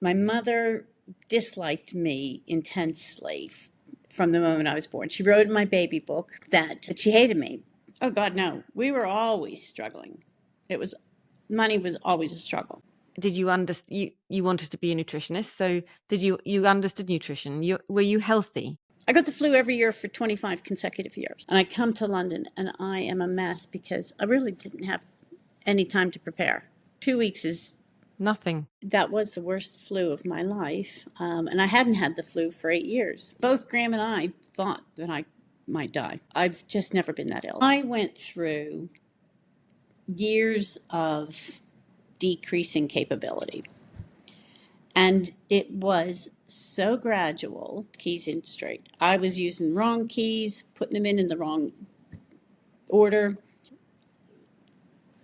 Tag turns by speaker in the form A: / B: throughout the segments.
A: My mother disliked me intensely from the moment I was born. She wrote in my baby book that she hated me. Oh God, no. We were always struggling. Money was always a struggle.
B: Did you understand? You wanted to be a nutritionist, so did you understood nutrition? Were you healthy?
A: I got the flu every year for 25 consecutive years. And I come to London and I am a mess because I really didn't have any time to prepare. 2 weeks is
B: Nothing.
A: that was the worst flu of my life. And I hadn't had the flu for 8 years. Both Graham and I thought that I might die. I've just never been that ill. I went through years of decreasing capability. And it was so gradual, keys in straight. I was using wrong keys, putting them in the wrong order,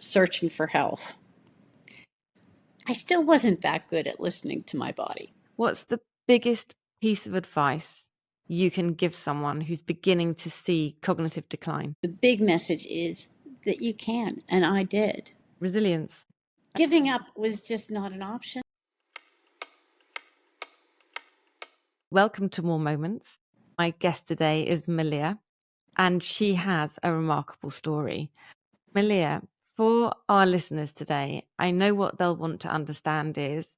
A: searching for health. I still wasn't that good at listening to my body.
B: What's the biggest piece of advice you can give someone who's beginning to see cognitive decline?
A: The big message is that you can, and I did.
B: Resilience.
A: Giving up was just not an option.
B: Welcome to More Moments. My guest today is Maliya, and she has a remarkable story. Maliya, for our listeners today, I know what they'll want to understand is,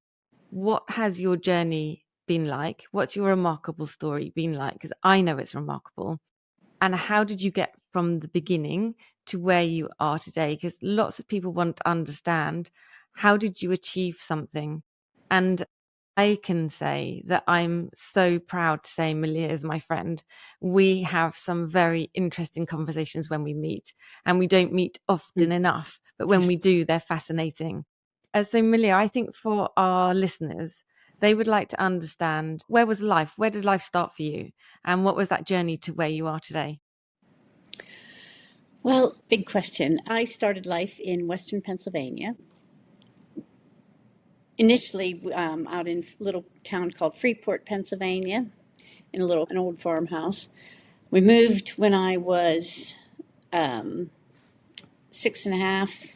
B: what has your journey been like? What's your remarkable story been like? Because I know it's remarkable. And how did you get from the beginning to where you are today? Because lots of people want to understand, how did you achieve something? And I can say that I'm so proud to say Maliya is my friend. We have some very interesting conversations when we meet, and we don't meet often enough, but when we do, they're fascinating. So Maliya, I think for our listeners, they would like to understand, where did life start for you? And what was that journey to where you are today?
A: Well, big question. I started life in Western Pennsylvania. Initially, out in a little town called Freeport, Pennsylvania, in an old farmhouse. We moved when I was 6.5.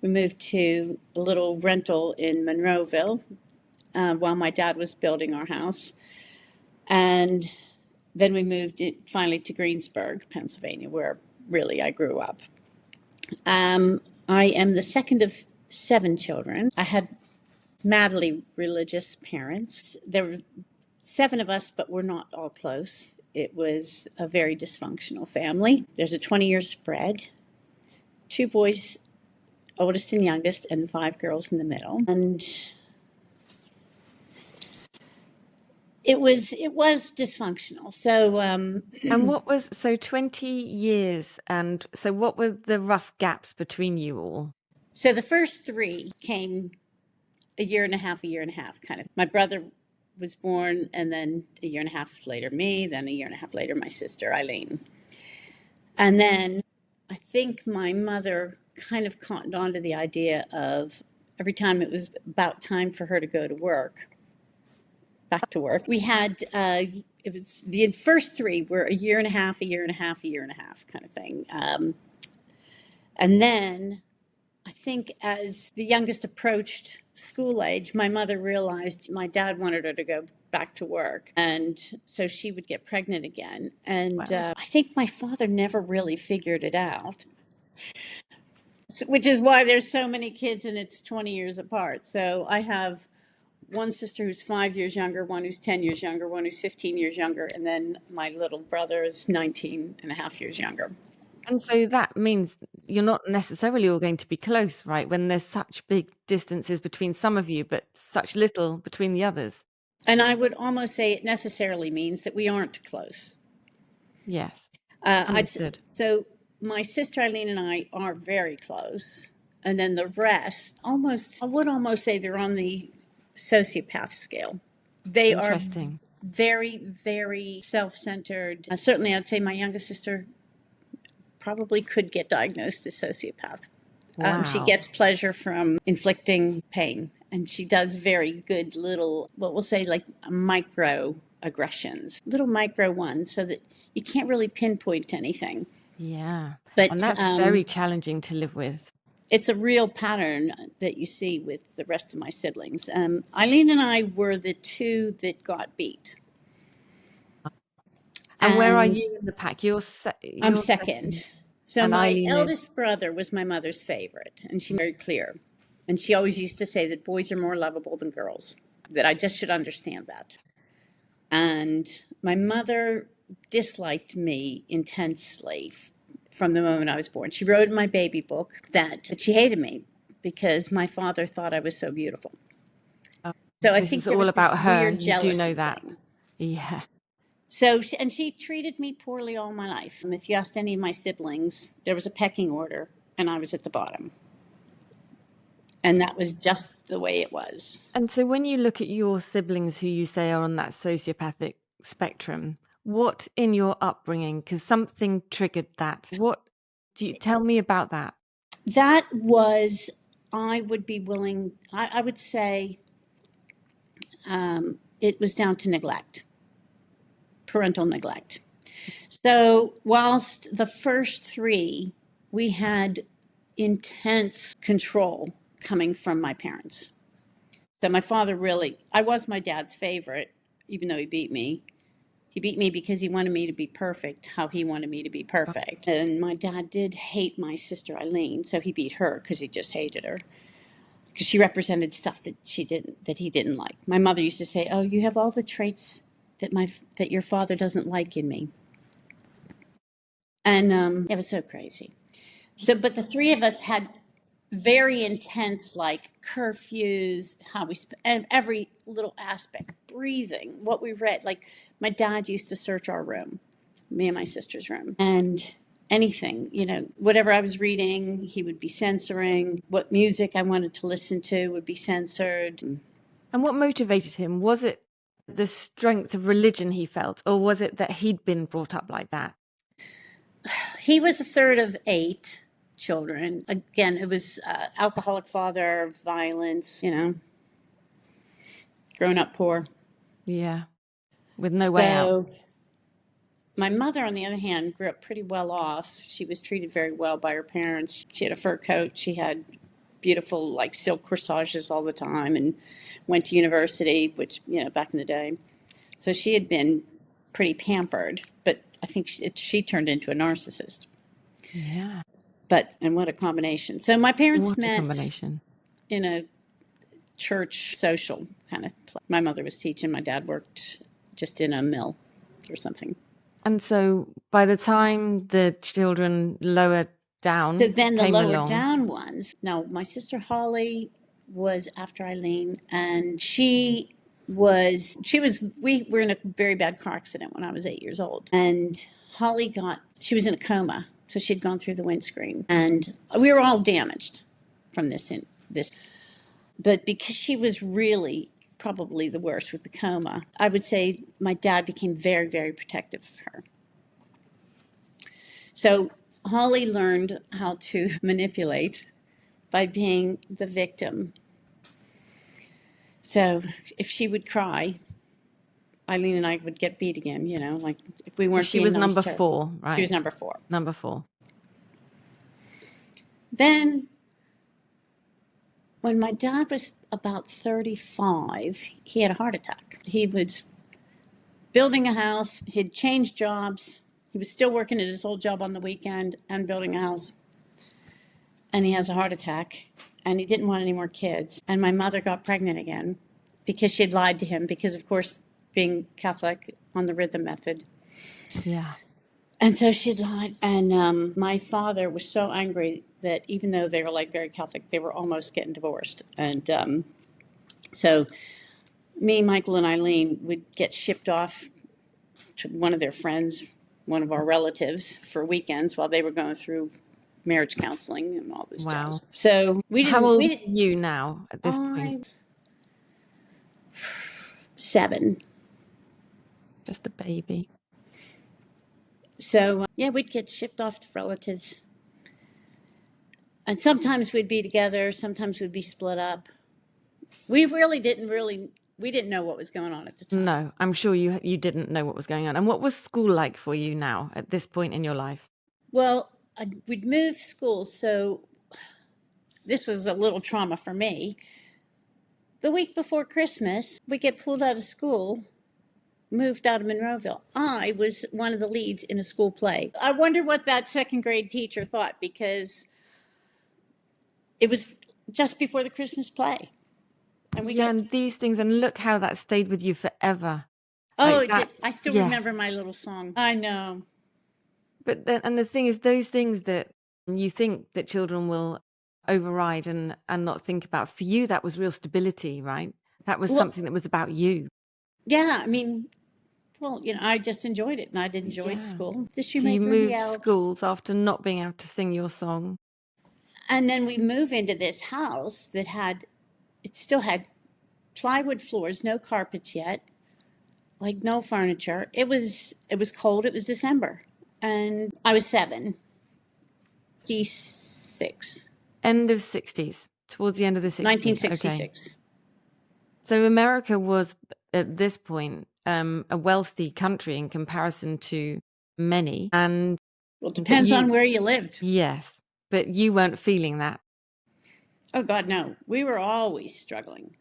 A: We moved to a little rental in Monroeville while my dad was building our house. And then we moved finally to Greensburg, Pennsylvania, where really I grew up. I am the second of 7 children. I had madly religious parents. There were 7 of us, but we're not all close. It was a very dysfunctional family. There's a 20-year spread. 2 boys, oldest and youngest, and 5 girls in the middle. And it was dysfunctional. So
B: and 20 years, and so what were the rough gaps between you all?
A: So the first 3 came a year and a half kind of. My brother was born, and then a year and a half later me, then a year and a half later my sister Eileen. And then I think my mother kind of cottoned on to the idea of every time it was about time for her to go to work, back to work, we had it was the first 3 were a year and a half kind of thing. And then I think as the youngest approached school age, my mother realized my dad wanted her to go back to work. And so she would get pregnant again. And
B: Wow.
A: I think my father never really figured it out, which is why there's so many kids and it's 20 years apart. So I have one sister who's 5 years younger, one who's 10 years younger, one who's 15 years younger, and then my little brother is 19 and a half years younger.
B: And so that means you're not necessarily all going to be close, right? When there's such big distances between some of you, but such little between the others.
A: And I would almost say it necessarily means that we aren't close.
B: Yes. Understood.
A: So my sister Eileen and I are very close. And then the rest, I would almost say they're on the sociopath scale. They are very, very self-centered. Certainly, I'd say my youngest sister probably could get diagnosed as sociopath.
B: Wow.
A: She gets pleasure from inflicting pain, and she does very good little, what we'll say, like micro aggressions, little micro ones, so that you can't really pinpoint anything.
B: Yeah.
A: But
B: and that's very challenging to live with.
A: it's a real pattern that you see with the rest of my siblings. Eileen and I were the two that got beat.
B: And where are
A: And
B: you in the pack? You're
A: I'm
B: you're second,
A: second. So
B: and
A: my
B: Eileen is.
A: eldest brother was my mother's favorite, and she made it very clear. And she always used to say that boys are more lovable than girls, that I just should understand that. And my mother disliked me intensely from the moment I was born. She wrote in my baby book that she hated me because my father thought I was so beautiful.
B: Oh,
A: So I
B: this
A: think
B: is
A: there
B: all
A: was this
B: about her.
A: weird
B: You do know
A: jealousy
B: that.
A: thing.
B: Yeah.
A: So, and she treated me poorly all my life. If you asked any of my siblings, there was a pecking order, and I was at the bottom. And that was just the way it was.
B: And so when you look at your siblings who you say are on that sociopathic spectrum, what in your upbringing, because something triggered that, what do you tell me about that?
A: That was, I would be willing, I would say it was down to neglect, parental neglect. So, whilst the first three, we had intense control coming from my parents. So, my father really, I was my dad's favorite, even though he beat me. He beat me because he wanted me to be perfect, how he wanted me to be perfect. And my dad did hate my sister Eileen, so he beat her because he just hated her. Because she represented stuff that he didn't like. My mother used to say, "Oh, you have all the traits that your father doesn't like in me." And it was so crazy. So, but the three of us had very intense, like curfews, how and every little aspect, breathing, what we read. Like my dad used to search our room, me and my sister's room, and anything, whatever I was reading, he would be censoring. What music I wanted to listen to would be censored.
B: And what motivated him? Was it the strength of religion he felt, or was it that he'd been brought up like that?
A: He was a third of 8 children. Again, it was alcoholic father, violence, grown up poor.
B: Yeah, with no way out.
A: So my mother, on the other hand, grew up pretty well off. She was treated very well by her parents. She had a fur coat. She had beautiful, like, silk corsages all the time and went to university, which, back in the day. So she had been pretty pampered, but I think she turned into a narcissist.
B: Yeah.
A: And what a combination. So my parents
B: What a
A: met
B: combination.
A: in a church social kind of place. My mother was teaching. My dad worked just in a mill or something.
B: And so by the time the children lower
A: So
B: down
A: then the
B: came
A: lower
B: along,
A: down ones. Now, my sister Holly was after Eileen, and we were in a very bad car accident when I was 8 years old. And she was in a coma. So she'd gone through the windscreen, and we were all damaged from this. But because she was really probably the worst with the coma, I would say my dad became very, very protective of her. So Holly learned how to manipulate by being the victim. So if she would cry, Eileen and I would get beat again, like if we weren't
B: she
A: being
B: was
A: nice
B: number
A: to her.
B: 4,
A: She was
B: right?
A: number 4.
B: Number 4.
A: Then when my dad was about 35, he had a heart attack. He was building a house, he'd changed jobs. He was still working at his old job on the weekend and building a house. And he has a heart attack, and he didn't want any more kids. And my mother got pregnant again because she had lied to him because, of course, being Catholic on the rhythm method.
B: Yeah.
A: And so she lied. And my father was so angry that even though they were like very Catholic, they were almost getting divorced. And so me, Michael, and Eileen would get shipped off to one of their friends, one of our relatives, for weekends while they were going through marriage counseling and all this
B: Wow.
A: jazz. So
B: How old are you now at this point?
A: 7.
B: Just a baby.
A: So yeah, we'd get shipped off to relatives, and sometimes we'd be together, sometimes we'd be split up. We didn't know what was going on at the time.
B: No, I'm sure you didn't know what was going on. And what was school like for you now at this point in your life?
A: Well, we'd moved schools, so this was a little trauma for me. The week before Christmas, we get pulled out of school, moved out of Monroeville. I was one of the leads in a school play. I wonder what that second grade teacher thought, because it was just before the Christmas play. And
B: and these things, and look how that stayed with you forever.
A: Oh,
B: like that,
A: I still
B: yes.
A: remember my little song. I know.
B: But then, and the thing is, those things that you think that children will override and not think about, for you, that was real stability, right? That was something that was about you.
A: Yeah, I mean, well, I just enjoyed it, and I'd enjoyed school. The
B: So you
A: Shoemaker and the
B: moved
A: Elves.
B: schools after not being able to sing your song.
A: And then we move into this house that still had plywood floors, no carpets yet, like no furniture. It was cold. It was December, and I was 7. 66.
B: End of 60s, towards the end of the 60s.
A: 1966.
B: Okay. So America was, at this point, a wealthy country in comparison to many. And
A: well, it depends on where you lived.
B: Yes, but you weren't feeling that.
A: Oh, God, no. We were always struggling.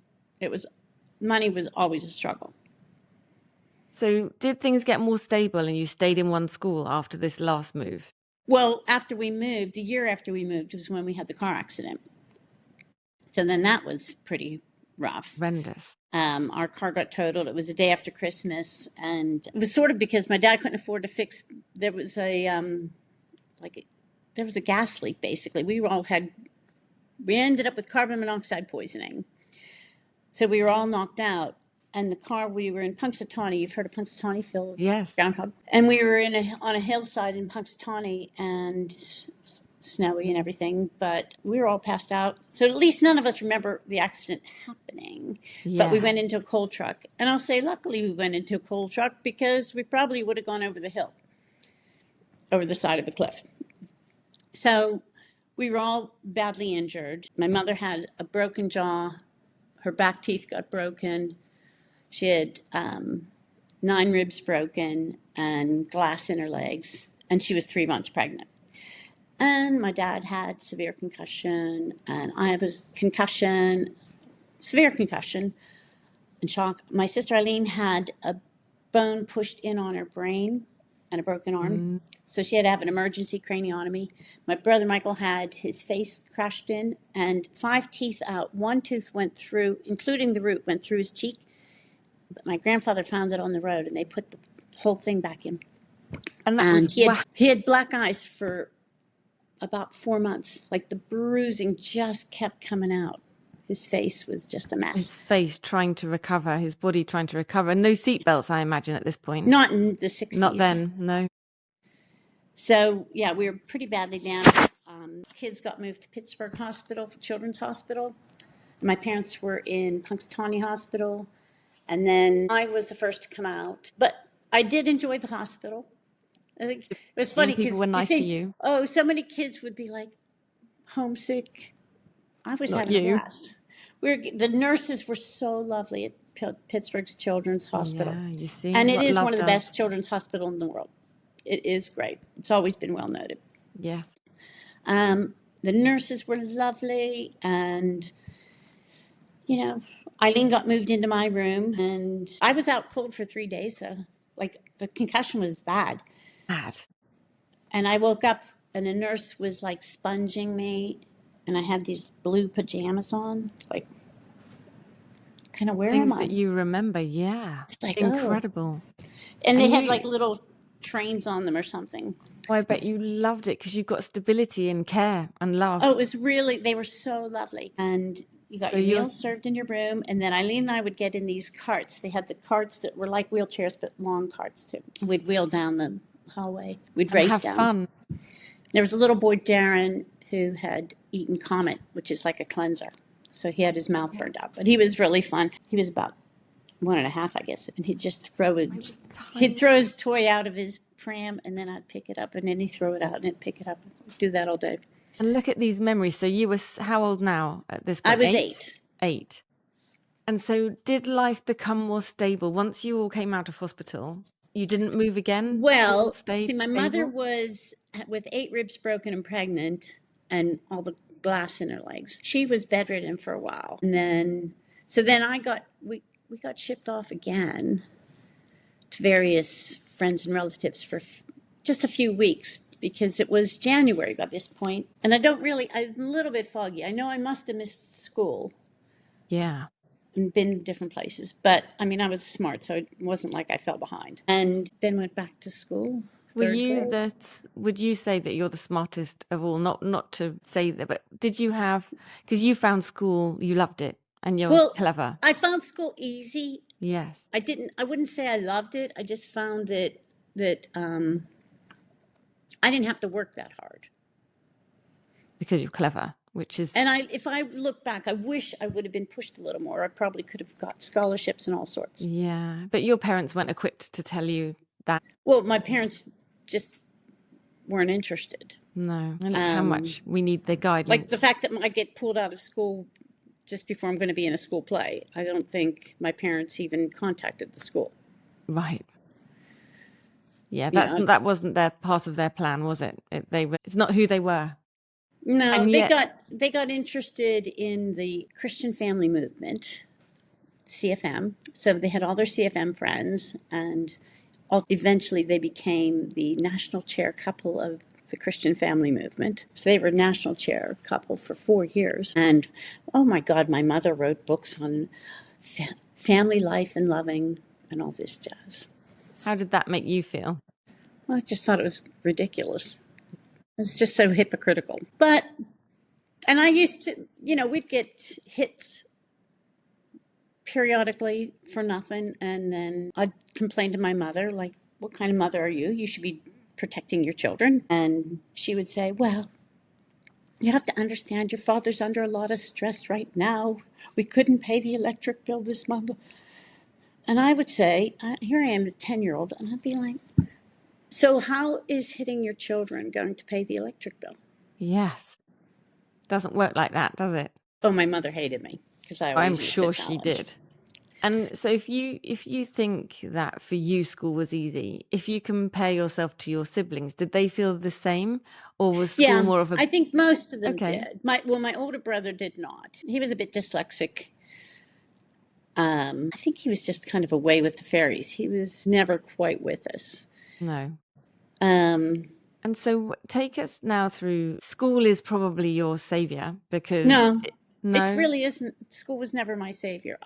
A: Money was always a struggle.
B: So did things get more stable and you stayed in one school after this last move?
A: Well, after we moved, the year after we moved was when we had the car accident. So then that was pretty rough.
B: Horrendous.
A: Our car got totaled. It was the day after Christmas, and it was sort of because my dad couldn't afford to fix. There was a gas leak. Basically, we ended up with carbon monoxide poisoning. So we were all knocked out, and the car, we were in Punxsutawney. You've heard of Punxsutawney, Phil?
B: Yes.
A: Groundhog. And we were on a hillside in Punxsutawney, and snowy and everything, but we were all passed out. So at least none of us remember the accident happening. Yes. But we went into a coal truck. And I'll say, luckily we went into a coal truck, because we probably would have gone over the hill, over the side of the cliff. So we were all badly injured. My mother had a broken jaw. Her back teeth got broken. She had 9 ribs broken and glass in her legs. And she was 3 months pregnant. And my dad had severe concussion, and I have a severe concussion and shock. My sister Eileen had a bone pushed in on her brain and a broken arm. So she had to have an emergency craniotomy. My brother Michael had his face crashed in and 5 teeth out. 1 tooth went through, including the root, went through his cheek. But my grandfather found it on the road, and they put the whole thing back in. And he had black eyes for about 4 months. Like, the bruising just kept coming out. His face was just a mess.
B: His face trying to recover, his body trying to recover. No seatbelts, I imagine, at this point.
A: Not in the 60s.
B: Not then, no.
A: So, yeah, we were pretty badly down. Kids got moved to Pittsburgh Hospital, Children's Hospital. My parents were in Punxsutawney Hospital. And then I was the first to come out. But I did enjoy the hospital. I think it was funny because
B: people were nice to you.
A: Oh, so many kids would be like homesick. I was having a blast. The nurses were so lovely at Pittsburgh's Children's Hospital.
B: Yeah, you see,
A: and it is one of the best children's hospitals in the world. It is great. It's always been well noted.
B: Yes.
A: The nurses were lovely, and Eileen got moved into my room, and I was out cold for 3 days though. Like, the concussion was bad. And I woke up, and a nurse was like sponging me, and I had these blue pajamas on, like, kind of, where am I?
B: Things that you remember, yeah.
A: Like,
B: incredible.
A: And they had like little trains on them or something.
B: Oh, I bet you loved it because you got stability and care and love.
A: Oh, it was really, they were so lovely. And you got your meals served in your room, and then Eileen and I would get in these carts. They had the carts that were like wheelchairs, but long carts too. We'd wheel down the hallway. We'd race
B: have
A: down.
B: Fun.
A: There was a little boy, Darren, who had eaten Comet, which is like a cleanser. So he had his mouth burned out, but he was really fun. He was about 1.5, I guess, and he'd just he'd throw his toy out of his pram, and then I'd pick it up, and then he'd throw it out, and I'd pick it up. Do that all day.
B: And look at these memories. So you were how old now at this point?
A: I was 8.
B: 8. And so did life become more stable once you all came out of hospital? You didn't move again?
A: Well, see, my mother was with 8 ribs broken and pregnant, and all the glass in her legs. She was bedridden for a while. And then, we got shipped off again to various friends and relatives for just a few weeks because it was January by this point. And I'm a little bit foggy. I know I must have missed school.
B: Yeah.
A: And been different places. But I mean, I was smart, so it wasn't like I fell behind. And then went back to school.
B: Would you say that you're the smartest of all? Not to say that, but did you have, because you found school, you loved it, and you're clever.
A: I found school easy.
B: Yes.
A: I wouldn't say I loved it. I just found it that I didn't have to work that hard.
B: Because you're clever, which is...
A: And if I look back, I wish I would have been pushed a little more. I probably could have got scholarships and all sorts.
B: Yeah, but your parents weren't equipped to tell you that.
A: Well, my parents just weren't interested.
B: No, and how much we need the guidance.
A: Like the fact that I get pulled out of school just before I'm going to be in a school play. I don't think my parents even contacted the school.
B: Right. Yeah, that wasn't their part of their plan, was it? It's not who they were.
A: No, and they got interested in the Christian family movement, CFM. So they had all their CFM friends, and eventually they became the national chair couple of the Christian family movement. So they were national chair couple for 4 years. And oh my God, my mother wrote books on family life and loving and all this jazz.
B: How did that make you feel?
A: Well, I just thought it was ridiculous. It's just so hypocritical. And I used to, we'd get hit periodically for nothing. And then I'd complain to my mother, like, what kind of mother are you? You should be protecting your children. And she would say, well, you have to understand your father's under a lot of stress right now. We couldn't pay the electric bill this month. And I would say, here I am, a 10-year-old, and I'd be like, so how is hitting your children going to pay the electric bill?
B: Yes. Doesn't work like that, does it?
A: Oh, my mother hated me because I'm
B: sure she did. And so if you think that for you school was easy, if you compare yourself to your siblings, did they feel the same, or was school more of a...
A: I think most of them did. My older brother did not. He was a bit dyslexic. I think he was just kind of away with the fairies. He was never quite with us.
B: No. And so take us now through, school is probably your savior, because...
A: No. It really isn't. School was never my savior.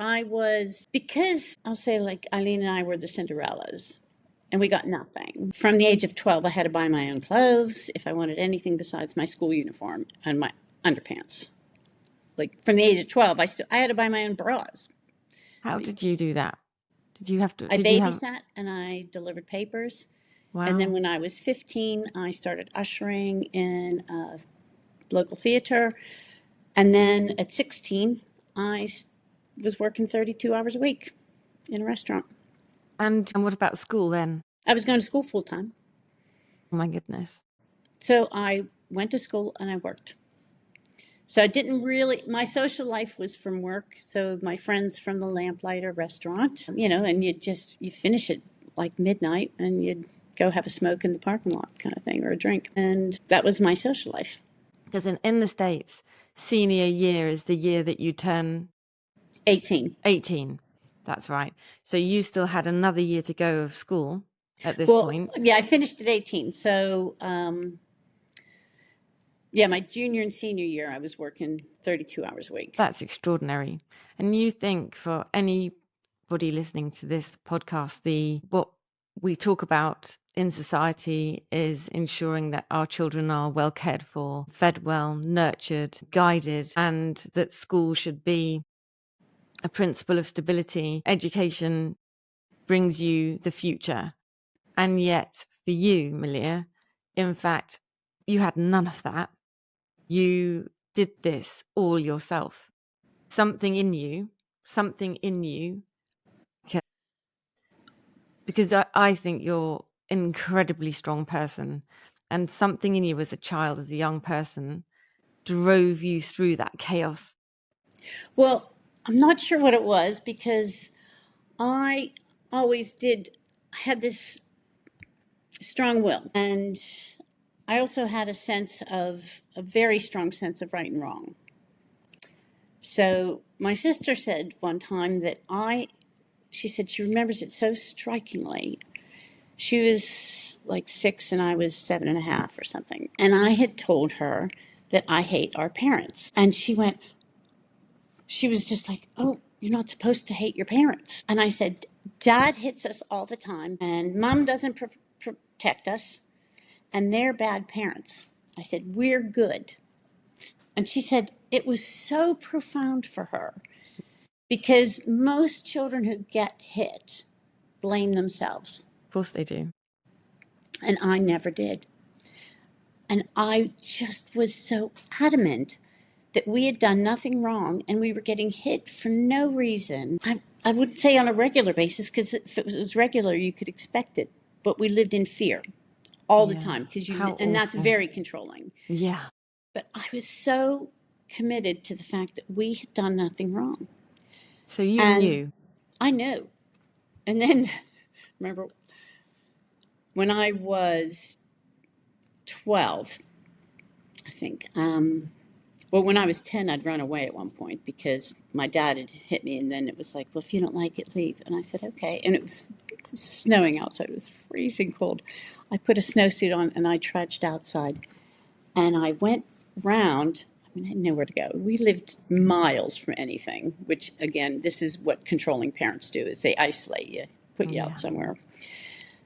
A: Because I'll say, like, Eileen and I were the Cinderellas, and we got nothing. From the age of 12, I had to buy my own clothes if I wanted anything besides my school uniform and my underpants. Like, from the age of 12, I had to buy my own bras.
B: How did you do that? Did you have to...
A: I babysat and I delivered papers.
B: Wow.
A: And then when I was 15, I started ushering in a local theater. And then at 16, I was working 32 hours a week in a restaurant.
B: And what about school then?
A: I was going to school full time.
B: Oh my goodness.
A: So I went to school and I worked. So I didn't really, my social life was from work. So my friends from the Lamplighter restaurant, and you finish at like midnight and you'd go have a smoke in the parking lot kind of thing, or a drink. And that was my social life.
B: Because in the States, senior year is the year that you turn
A: 18.
B: 18. That's right. So you still had another year to go of school at this point.
A: Yeah, I finished at 18. So, my junior and senior year, I was working 32 hours a week.
B: That's extraordinary. And you think, for anybody listening to this podcast, what we talk about in society is ensuring that our children are well cared for, fed well, nurtured, guided, and that school should be a principle of stability. Education brings you the future. And yet for you, Maliya, in fact, you had none of that. You did this all yourself. Something in you, because I think you're an incredibly strong person, and something in you as a child, as a young person, drove you through that chaos.
A: Well, I'm not sure what it was, because I always had this strong will, and I also had a very strong sense of right and wrong. So my sister said one time that she said she remembers it so strikingly. She was like 6 and I was 7.5 or something. And I had told her that I hate our parents. And she was just like, oh, you're not supposed to hate your parents. And I said, Dad hits us all the time and Mom doesn't protect us and they're bad parents. I said, we're good. And she said it was so profound for her because most children who get hit blame themselves.
B: Of course they do.
A: And I never did. And I just was so adamant that we had done nothing wrong and we were getting hit for no reason. I would say on a regular basis, because if it was regular, you could expect it. But we lived in fear all the time, and that's very controlling.
B: Yeah.
A: But I was so committed to the fact that we had done nothing wrong.
B: So you knew. I
A: knew. And then, remember, when I was 12, I think, when I was 10, I'd run away at one point because my dad had hit me, and then it was like, well, if you don't like it, leave. And I said, okay. And it was snowing outside. It was freezing cold. I put a snowsuit on, and I trudged outside. And I went round. I didn't know where to go. We lived miles from anything, which, again, this is what controlling parents do, is they isolate you, put you out somewhere.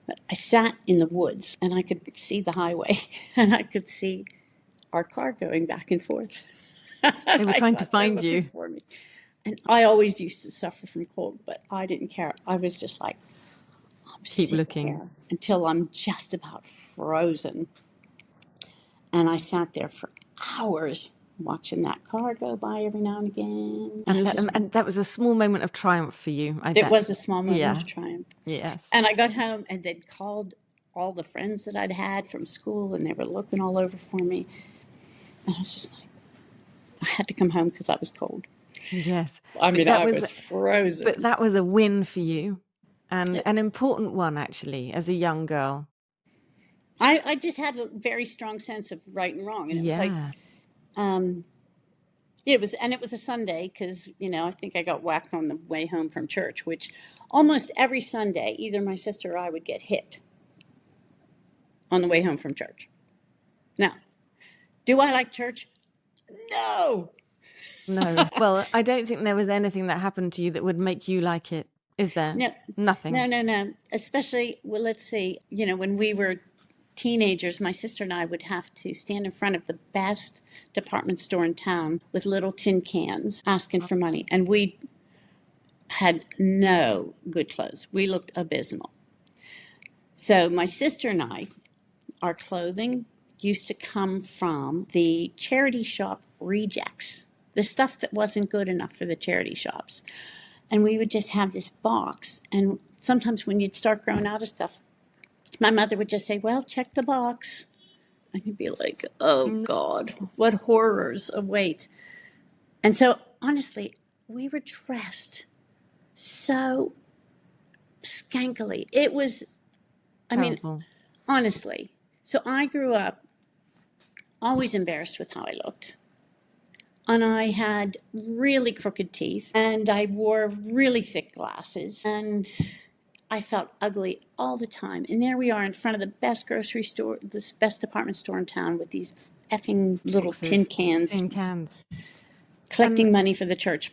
A: But I sat in the woods, and I could see the highway, and I could see our car going back and forth.
B: They were trying to find you.
A: For me. And I always used to suffer from cold, but I didn't care. I was just like, keep looking here until I'm just about frozen. And I sat there for hours watching that car go by every now and again.
B: And that was a small moment of triumph for you, I bet.
A: It was a small moment of triumph.
B: Yes.
A: And I got home and they'd called all the friends that I'd had from school, and they were looking all over for me. And I was just like, I had to come home because I was cold.
B: Yes.
A: I was frozen.
B: But that was a win for you, and an important one, actually, as a young girl.
A: I just had a very strong sense of right and wrong. And it was like, it was a Sunday because, I think I got whacked on the way home from church, which almost every Sunday, either my sister or I would get hit on the way home from church. Now, do I like church? No.
B: Well, I don't think there was anything that happened to you that would make you like it, is there?
A: No.
B: Nothing.
A: No. Especially, let's see, when we were teenagers, my sister and I would have to stand in front of the best department store in town with little tin cans asking for money. And we had no good clothes. We looked abysmal. So my sister and I, our clothing used to come from the charity shop rejects, the stuff that wasn't good enough for the charity shops. And we would just have this box. And sometimes when you'd start growing out of stuff, my mother would just say, well, check the box. And you'd be like, oh, God, what horrors await. And so, honestly, we were dressed so skankily. It was, honestly. So I grew up always embarrassed with how I looked. And I had really crooked teeth, and I wore really thick glasses, and I felt ugly all the time. And there we are in front of the best grocery store, this best department store in town, with these effing little tin cans. Collecting money for the church.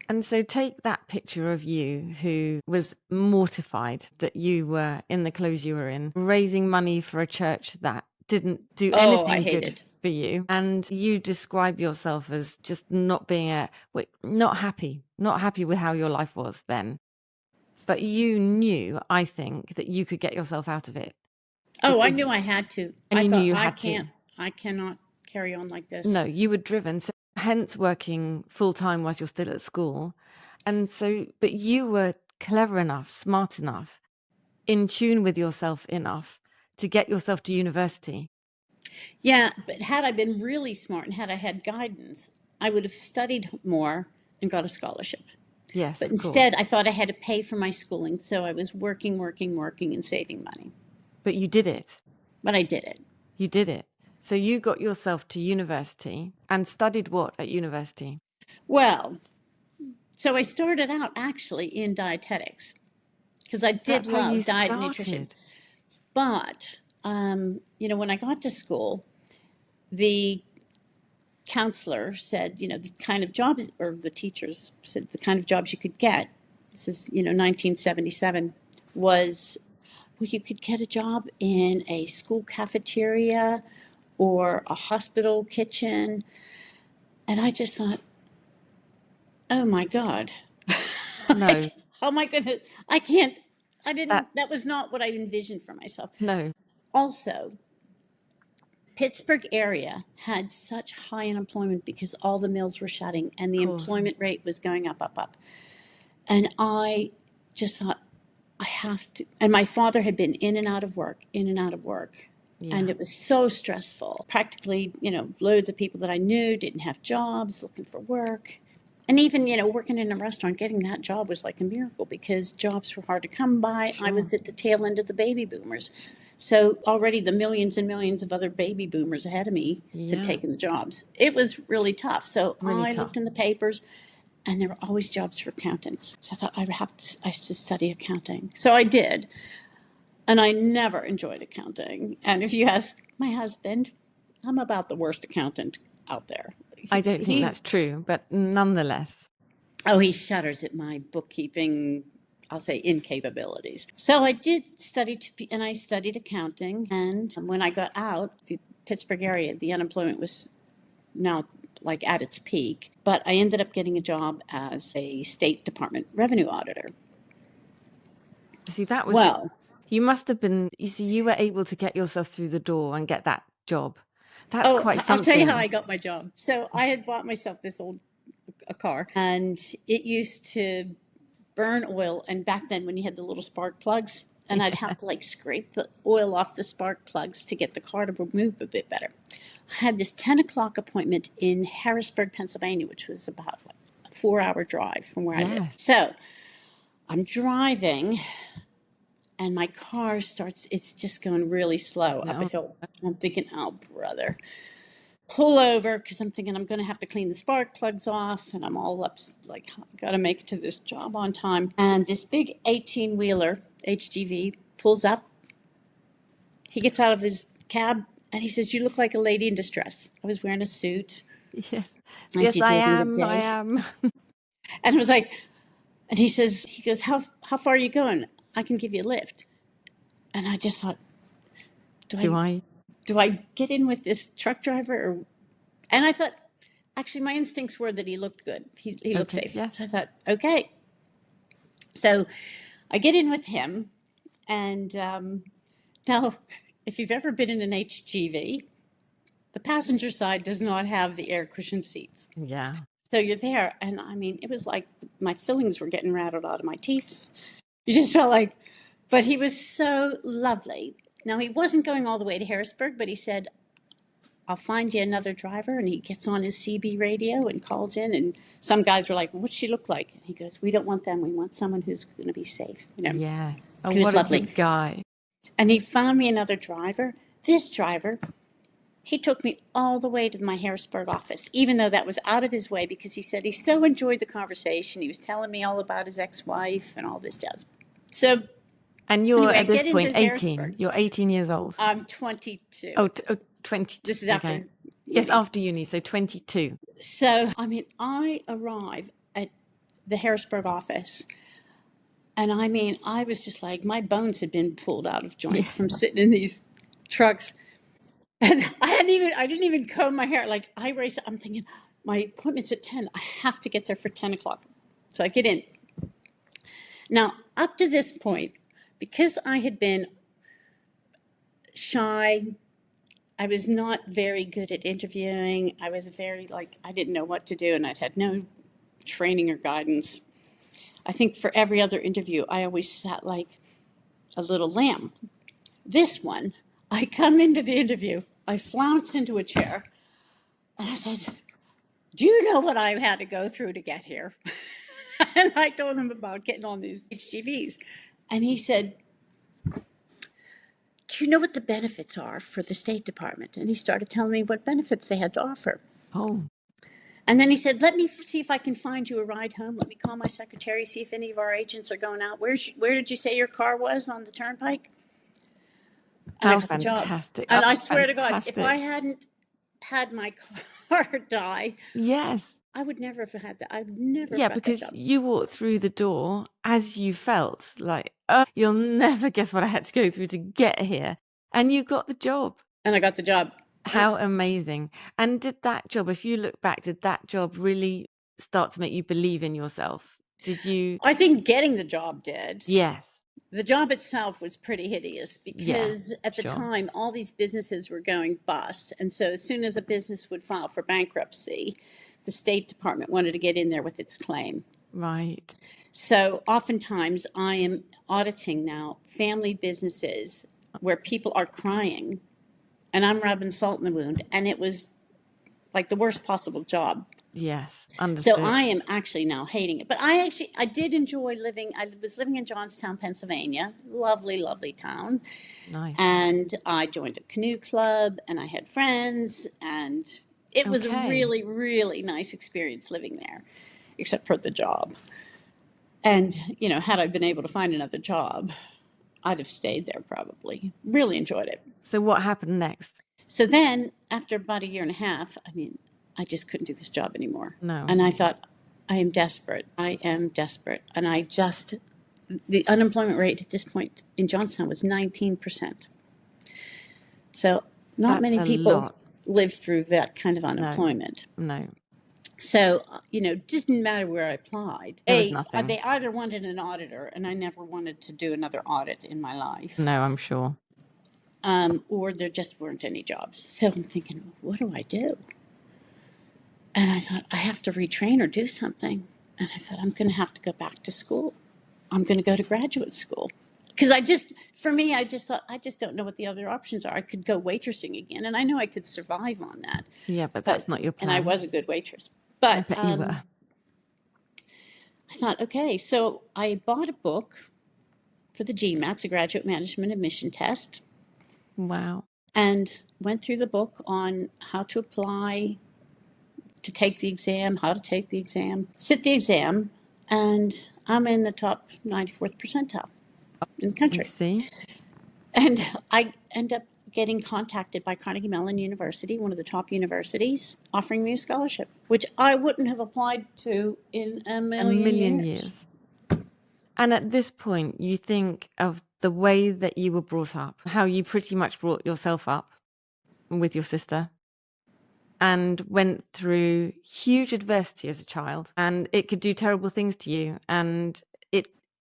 B: And so take that picture of you who was mortified that you were in the clothes you were in, raising money for a church that didn't do anything good for you. And you describe yourself as just not being not happy with how your life was then. But you knew, I think, that you could get yourself out of it.
A: Oh, I knew I had to.
B: And you knew you had to.
A: I cannot carry on like this.
B: No, you were driven. So hence working full time whilst you're still at school. And so, but you were clever enough, smart enough, in tune with yourself enough to get yourself to university.
A: Yeah, but had I been really smart and had I had guidance, I would have studied more and got a scholarship.
B: Yes,
A: but instead, I thought I had to pay for my schooling, so I was working and saving money.
B: But you did it.
A: But I did it.
B: You did it. So you got yourself to university and studied what at university?
A: Well, so I started out actually in dietetics because I did
B: That's how you
A: love diet and nutrition.
B: started.
A: But, when I got to school, the counselor said, the kind of job, or the teachers said the kind of jobs you could get, this is, 1977, was, well, you could get a job in a school cafeteria or a hospital kitchen. And I just thought, oh my God,
B: No,
A: how am I going to, I can't,
B: that
A: that was not what I envisioned for myself.
B: no,
A: Also, Pittsburgh area had such high unemployment because all the mills were shutting and the
B: of course.
A: employment rate was going up, up, up. And I just thought, I have to. And my father had been in and out of work, in and out of work.
B: Yeah.
A: And it was so stressful. Practically, loads of people that I knew didn't have jobs, looking for work. And even, working in a restaurant, getting that job was like a miracle because jobs were hard to come by.
B: Sure.
A: I was at the tail end of the baby boomers. So already the millions and millions of other baby boomers ahead of me
B: Yeah.
A: had taken the jobs. It was really tough. So
B: Really
A: I
B: tough.
A: looked in the papers and there were always jobs for accountants. So I thought I should study accounting. So I did. And I never enjoyed accounting. And if you ask my husband, I'm about the worst accountant out there.
B: I don't think that's true, but nonetheless.
A: Oh, he shudders at my bookkeeping, I'll say, incapabilities. So I did study, and I studied accounting. And when I got out, the Pittsburgh area, the unemployment was now like at its peak. But I ended up getting a job as a State Department revenue auditor.
B: See, that was,
A: Well,
B: you must have been, you see, you were able to get yourself through the door and get that job. That's quite something.
A: I'll tell you how I got my job. So I had bought myself this a car, and it used to burn oil. And back then, when you had the little spark plugs, and I'd have to like scrape the oil off the spark plugs to get the car to move a bit better. I had this 10 o'clock appointment in Harrisburg, Pennsylvania, which was about a 4-hour drive from where I live. So I'm driving, and my car starts, it's just going really slow up a hill. And I'm thinking, oh, brother. Pull over because I'm thinking I'm going to have to clean the spark plugs off, and I'm all up like, got to make it to this job on time. And this big 18-wheeler HGV pulls up. He gets out of his cab and he says, "You look like a lady in distress." I was wearing a suit.
B: Yes, yes, I am.
A: And I was like, and he goes, how far are you going? I can give you a lift. And I just thought, do I get in with this truck driver? And I thought, actually, my instincts were that he looked good. He looked safe.
B: Yes.
A: So I thought, okay. So I get in with him. And now, if you've ever been in an HGV, the passenger side does not have the air cushion seats.
B: Yeah.
A: So you're there. And I mean, it was like my fillings were getting rattled out of my teeth. You just felt like, but he was so lovely. Now, he wasn't going all the way to Harrisburg, but he said, "I'll find you another driver." And he gets on his CB radio and calls in. And some guys were like, "What's she look like?" And he goes, "We don't want them. We want someone who's going to be safe."
B: Yeah. Oh,
A: he was
B: what
A: lovely.
B: A good guy.
A: And he found me another driver. This driver, he took me all the way to my Harrisburg office, even though that was out of his way, because he said he so enjoyed the conversation. He was telling me all about his ex-wife and all this jazz. So,
B: and you're
A: anyway,
B: at this point 18. You're 18 years old.
A: I'm 22.
B: Oh, 22.
A: This is after.
B: Okay. Yes, after uni, so 22.
A: So, I mean, I arrive at the Harrisburg office, and I mean, I was just like, my bones had been pulled out of joint from sitting in these trucks. And I didn't even comb my hair. Like, I race, I'm thinking, my appointment's at 10. I have to get there for 10 o'clock. So I get in. Now, up to this point, because I had been shy, I was not very good at interviewing. I was very, I didn't know what to do, and I'd had no training or guidance. I think for every other interview, I always sat like a little lamb. This one, I come into the interview, I flounce into a chair, and I said, "Do you know what I've had to go through to get here?" And I told him about getting on these HGVs. And he said, do you know what the benefits are for the State Department? And he started telling me what benefits they had to offer.
B: Oh.
A: And then he said, let me see if I can find you a ride home. Let me call my secretary, see if any of our agents are going out. Where did you say your car was on the turnpike? And I
B: How
A: got the job.
B: fantastic.
A: And
B: Oh,
A: I swear to God, if I
B: fantastic.
A: hadn't had my car die,
B: Yes.
A: I would never have had that. I would never have
B: Yeah,
A: got that
B: because
A: job.
B: you walked through the door as you felt like, oh, you'll never guess what I had to go through to get here. And you got the job.
A: And I got the job.
B: How amazing. And did that job, if you look back, did that job really start to make you believe in yourself? Did you?
A: I think getting the job did.
B: Yes.
A: The job itself was pretty hideous
B: Yeah,
A: because at the
B: sure.
A: time, all these businesses were going bust. And so as soon as a business would file for bankruptcy, the State Department wanted to get in there with its claim.
B: Right.
A: So oftentimes I am auditing now family businesses where people are crying and I'm rubbing salt in the wound. And it was like the worst possible job.
B: Yes,
A: So
B: understood.
A: I am actually now hating it. But I did enjoy living. I was living in Johnstown, Pennsylvania. Lovely, lovely town.
B: Nice.
A: And I joined a canoe club and I had friends. And it was a
B: Okay.
A: really, really nice experience living there, except for the job. And, you know, had I been able to find another job, I'd have stayed there probably. Really enjoyed it.
B: So what happened next?
A: So then, after about a year and a half, I mean, I just couldn't do this job anymore.
B: No.
A: And I thought, I am desperate. I am desperate. And the unemployment rate at this point in Johnstown was 19%. So not
B: That's
A: many
B: a
A: people
B: lot.
A: live through that kind of
B: No.
A: unemployment.
B: No.
A: So, you know, it didn't matter where I applied.
B: There was nothing.
A: They either wanted an auditor, and I never wanted to do another audit in my life.
B: No, I'm sure.
A: Or there just weren't any jobs. So I'm thinking, what do I do? And I thought, I have to retrain or do something. And I thought, I'm going to have to go back to school. I'm going to go to graduate school. Because I just thought, I just don't know what the other options are. I could go waitressing again, and I know I could survive on that.
B: Yeah, but that's not your plan.
A: And I was a good waitress.
B: I
A: But
B: bet you were.
A: I thought, okay, so I bought a book for the GMATs, a graduate management admission test.
B: Wow.
A: And went through the book on how to apply to take the exam, how to take the exam, sit the exam, and I'm in the top 94th percentile in the
B: I
A: country.
B: see.
A: And I end up getting contacted by Carnegie Mellon University, one of the top universities, offering me a scholarship, which I wouldn't have applied to in a million years.
B: And at this point, you think of the way that you were brought up, how you pretty much brought yourself up with your sister and went through huge adversity as a child, and it could do terrible things to you. And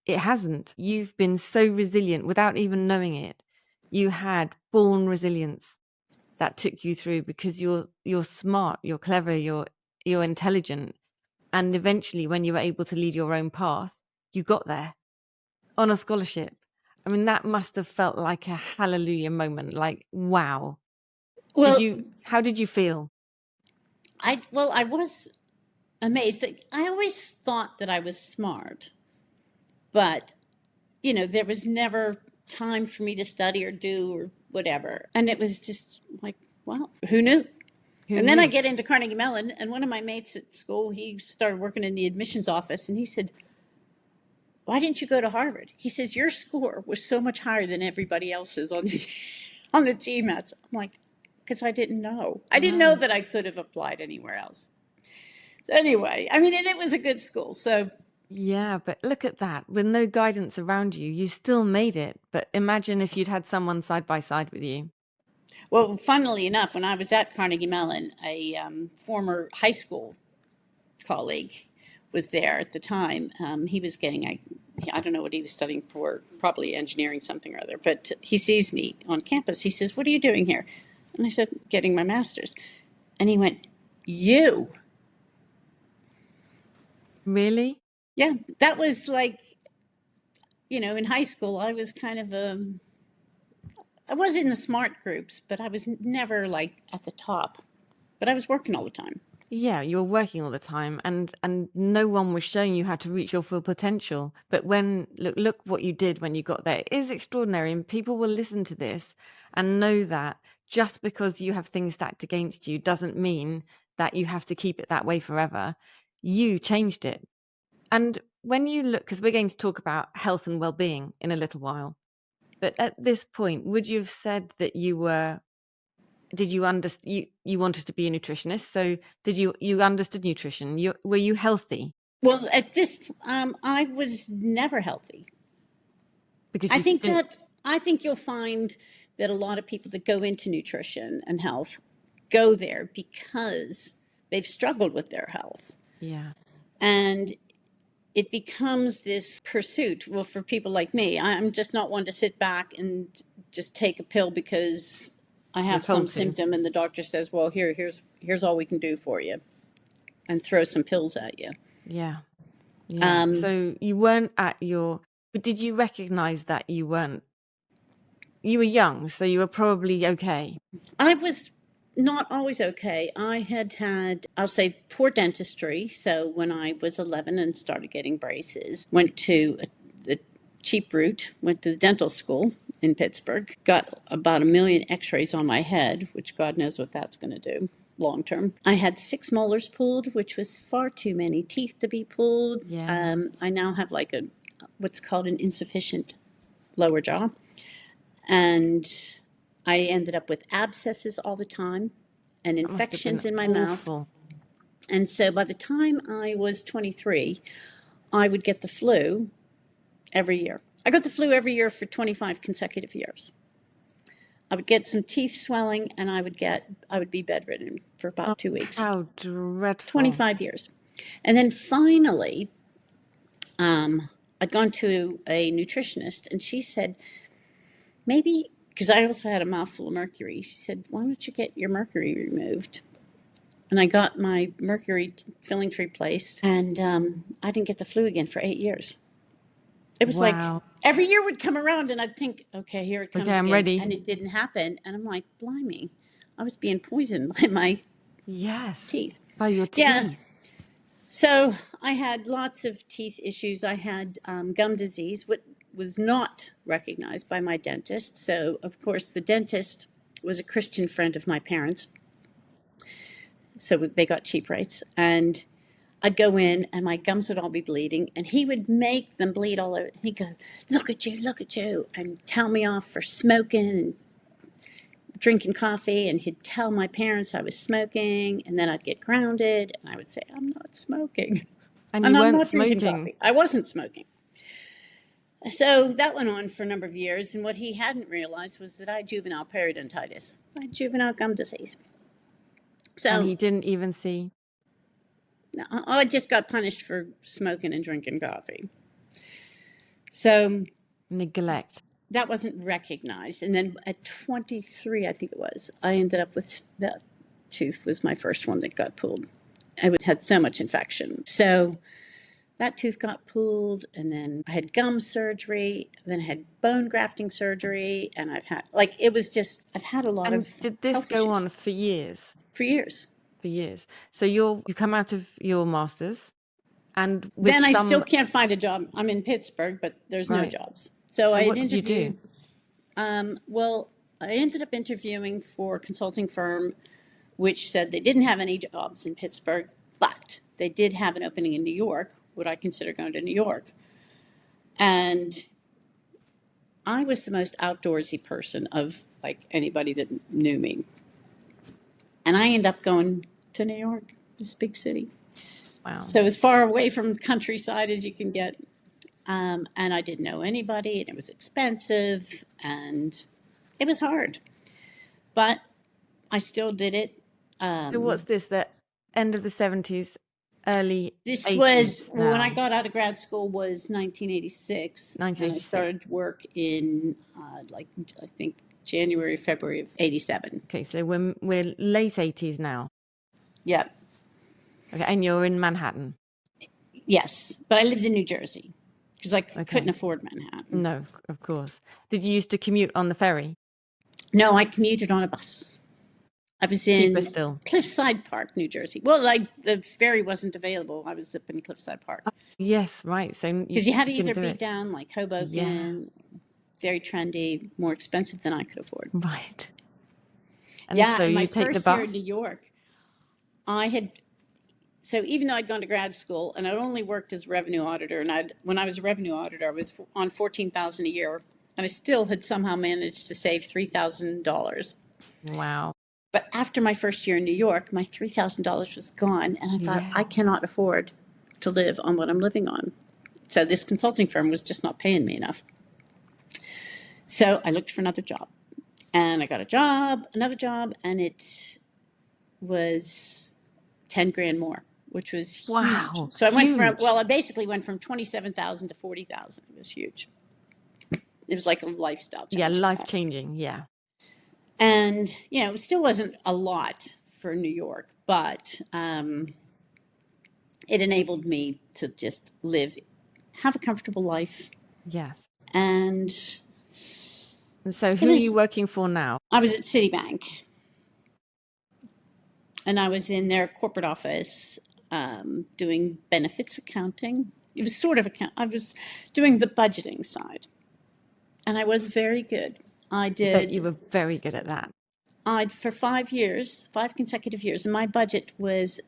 B: it hasn't. You've been so resilient without even knowing it. You had born resilience that took you through because you're smart, you're clever, you're intelligent. And eventually, when you were able to lead your own path, you got there on a scholarship. I mean, that must have felt like a hallelujah moment. Like, wow.
A: Well,
B: How did you feel?
A: I was amazed that I always thought that I was smart, but you know, there was never time for me to study or do or whatever. And it was just like, wow, who knew? Then I get into Carnegie Mellon, and one of my mates at school, he started working in the admissions office, and he said, why didn't you go to Harvard? He says, your score was so much higher than everybody else's on the GMATs. I'm like, because I didn't know. I didn't know that I could have applied anywhere else. So anyway, I mean, and it was a good school. So
B: Yeah, but look at that. With no guidance around you, you still made it. But imagine if you'd had someone side by side with you.
A: well, funnily enough, when I was at Carnegie Mellon, a former high school colleague was there at the time. He was getting, I don't know what he was studying for, probably engineering something or other, but he sees me on campus. He says, what are you doing here? And I said, getting my master's. And he went, you?
B: Really?
A: Yeah, that was like, you know, in high school, I was kind of I was in the smart groups, but I was never like at the top. But I was working all the time.
B: Yeah, you were working all the time, and no one was showing you how to reach your full potential. But when look what you did when you got there. It is extraordinary, and people will listen to this and know that just because you have things stacked against you doesn't mean that you have to keep it that way forever. You changed it. And when you look, because we're going to talk about health and well-being in a little while, but at this point, would you have said that you were, did you understand, you wanted to be a nutritionist? So did you understood nutrition? Were you healthy?
A: Well, at this, I was never healthy.
B: Because
A: I
B: you
A: think
B: didn't,
A: that I think you'll find that a lot of people that go into nutrition and health go there because they've struggled with their health.
B: yeah,
A: And it becomes this pursuit. Well, for people like me, I'm just not one to sit back and just take a pill because I
B: you're
A: have some
B: told to.
A: symptom and the doctor says, "Well, here's all we can do for you," and throw some pills at you.
B: Yeah, yeah.
A: Um,
B: So you weren't at your, but did you recognize that you weren't, you were young, so you were probably okay.
A: I was not always okay. I had, I'll say, poor dentistry. So when I was 11 and started getting braces, went to the cheap route, went to the dental school in Pittsburgh, got about a million x-rays on my head, which God knows what that's going to do long term. I had 6 molars pulled, which was far too many teeth to be pulled.
B: Yeah,
A: I now have like a what's called an insufficient lower jaw. And I ended up with abscesses all the time and
B: that must have been
A: infections in my mouth.
B: awful.
A: And so by the time I was 23, I would get the flu every year. I got the flu every year for 25 consecutive years. I would get some teeth swelling and I would be bedridden for
B: Oh,
A: about 2 weeks.
B: how dreadful.
A: 25 years. And then finally, I'd gone to a nutritionist and she said, maybe, because I also had a mouthful of mercury, she said, why don't you get your mercury removed? And I got my mercury fillings replaced, and I didn't get the flu again for 8 years. It was like
B: Wow.
A: every year would come around, and I'd think, okay, here it
B: Okay,
A: comes
B: I'm
A: again,
B: ready.
A: and it didn't happen. And I'm like, blimey, I was being poisoned by my
B: Yes,
A: teeth.
B: by your
A: Yeah.
B: teeth.
A: So I had lots of teeth issues. I had gum disease, what was not recognized by my dentist. So, of course, the dentist was a Christian friend of my parents. So they got cheap rates. And I'd go in and my gums would all be bleeding, and he would make them bleed all over. He'd go, look at you, and tell me off for smoking and drinking coffee. And he'd tell my parents I was smoking, and then I'd get grounded, and I would say, I'm not smoking.
B: And you
A: And I'm
B: weren't
A: not drinking
B: smoking.
A: coffee. I wasn't smoking. So that went on for a number of years, and what he hadn't realized was that I had juvenile periodontitis. I had juvenile gum disease.
B: And
A: So
B: he didn't even see
A: I just got punished for smoking and drinking coffee. So
B: neglect.
A: that wasn't recognized. And then at 23, I think it was, I ended up with that tooth was my first one that got pulled. I had so much infection. So that tooth got pulled, and then I had gum surgery, then I had bone grafting surgery, and I've had, like, it was just, I've had a lot
B: And
A: of
B: did this
A: health
B: go
A: issues
B: on for years?
A: for years.
B: For years. So you come out of your masters and with
A: Then I still
B: some,
A: can't find a job. I'm in Pittsburgh, but there's no
B: right.
A: jobs. So
B: So
A: I had
B: what did you do?
A: interviewed. Well, I ended up interviewing for a consulting firm which said they didn't have any jobs in Pittsburgh, but they did have an opening in New York. Would I consider going to New York? And I was the most outdoorsy person of like anybody that knew me. And I ended up going to New York, this big city.
B: Wow.
A: So as far away from countryside as you can get. And I didn't know anybody, and it was expensive, and it was hard. But I still did it.
B: So what's this? The end of the 70s, early
A: This was
B: 80s
A: when I
B: now,
A: got out of grad school was 1986, and I
B: 1986.
A: started work in like I think January, February of '87.
B: Okay, so we're late 80s now.
A: Yeah,
B: Okay, and you're in Manhattan.
A: yes, but I lived in New Jersey because I couldn't
B: Okay.
A: afford Manhattan.
B: No, of course. Did you used to commute on the ferry?
A: No, I commuted on a bus. I was
B: Cheaper
A: in
B: still.
A: Cliffside Park, New Jersey. Well, like the ferry wasn't available. I was up in Cliffside Park
B: Yes, right. So
A: because you had to
B: couldn't
A: either
B: do
A: be
B: it.
A: down like
B: Yeah,
A: Hoboken, very trendy, more expensive than I could afford.
B: right. And
A: Yeah,
B: so
A: and my
B: you take the
A: first year in
B: bus?
A: New York, I had so even though I'd gone to grad school and I'd only worked as a revenue auditor, and when I was a revenue auditor, I was on 14,000 a year, and I still had somehow managed to save $3,000.
B: Wow.
A: But after my first year in New York, my $3,000 was gone, and I thought
B: Yeah.
A: I cannot afford to live on what I'm living on. So this consulting firm was just not paying me enough. So I looked for another job, and I got a job, another job, and it was 10 grand more, which was huge.
B: Wow.
A: So
B: Huge.
A: I basically went from 27,000 to 40,000. It was huge. It was like a lifestyle
B: Yeah,
A: change.
B: life changing. Yeah.
A: And, it still wasn't a lot for New York, but it enabled me to just live, have a comfortable life.
B: Yes.
A: And
B: And so
A: it
B: who are you
A: was,
B: working for now?
A: I was at Citibank, and I was in their corporate office doing benefits accounting. It was sort of I was doing the budgeting side, and I was very good. I
B: I bet you
A: did.
B: were very good at that.
A: I for 5 years, 5 consecutive years, and my budget was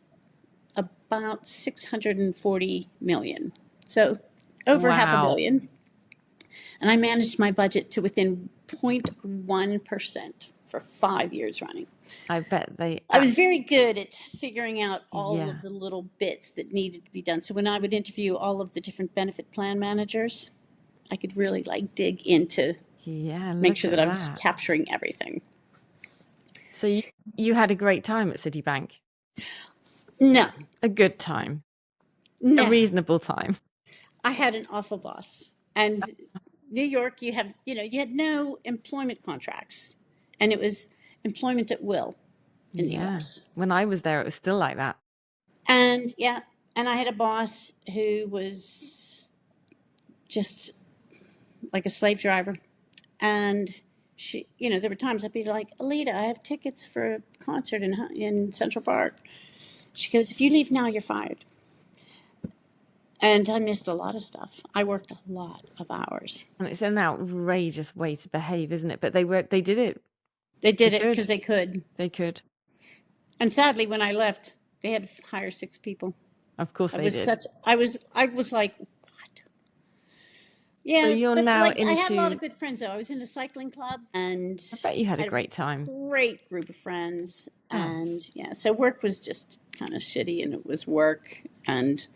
A: about 640 million, so over half a
B: Wow.
A: billion. And I managed my budget to within 0.1% for 5 years running.
B: I bet they
A: I was very good at figuring out all
B: yeah.
A: of the little bits that needed to be done. So when I would interview all of the different benefit plan managers, I could really like dig into
B: Yeah,
A: make
B: look
A: sure that
B: at
A: I was
B: that.
A: capturing everything.
B: So you had a great time at Citibank.
A: No,
B: A good time. A
A: no,
B: reasonable time.
A: I had an awful boss. And New York, you had no employment contracts, and it was employment at will in the
B: Yeah.
A: US.
B: When I was there, it was still like that.
A: And yeah, and I had a boss who was just like a slave driver. And there were times I'd be like, Alita, I have tickets for a concert in Central Park. She goes, if you leave now, you're fired. And I missed a lot of stuff. I worked a lot of hours.
B: And it's an outrageous way to behave, isn't it? But they did it.
A: They
B: They
A: did it
B: could.
A: because they could.
B: They could.
A: And sadly, when I left, they had to hire 6 people.
B: Of course they did.
A: I was like, what?
B: So
A: Yeah,
B: you're
A: but
B: now
A: like I had a lot
B: into
A: of good friends though. I was in a cycling club, and
B: I bet you had
A: I
B: a
A: had a
B: great time.
A: great group of friends. And
B: Yes.
A: yeah, so work was just kind of shitty, and it was work. And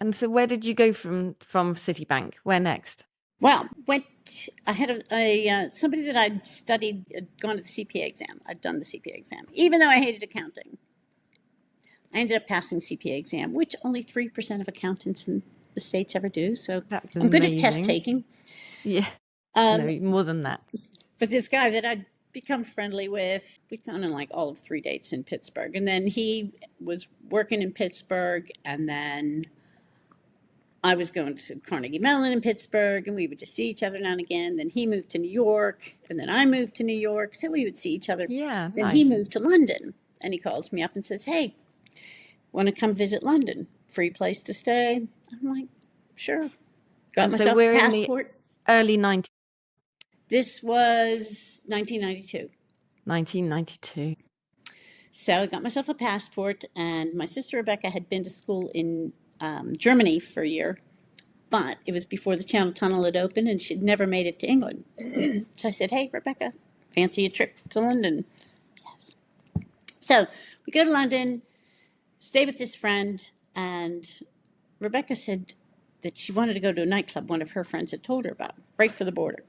B: And so where did you go from Citibank? Where next?
A: well, I had somebody that I'd studied, had gone to the CPA exam. I'd done the CPA exam, even though I hated accounting. I ended up passing CPA exam, which only 3% of accountants in the States ever do. So
B: That's
A: I'm good at test
B: amazing.
A: taking.
B: Yeah.
A: Um,
B: No, more than that.
A: but this guy that I'd become friendly with, we'd gone on like all of 3 dates in Pittsburgh. And then he was working in Pittsburgh. And then I was going to Carnegie Mellon in Pittsburgh, and we would just see each other now and again. Then he moved to New York, and then I moved to New York. So we would see each other.
B: Yeah,
A: Then he
B: nice.
A: moved to London, and he calls me up and says, hey, want to come visit London? Free place to stay. I'm like, sure. Got
B: And so
A: myself a
B: we're in the
A: passport.
B: early 90s,
A: This was 1992.
B: 1992.
A: So I got myself a passport, and my sister Rebecca had been to school in Germany for a year, but it was before the Channel Tunnel had opened, and she'd never made it to England. So I said, hey, Rebecca, fancy a trip to London? Yes. So we go to London, stay with this friend, and Rebecca said that she wanted to go to a nightclub one of her friends had told her about, right for the border.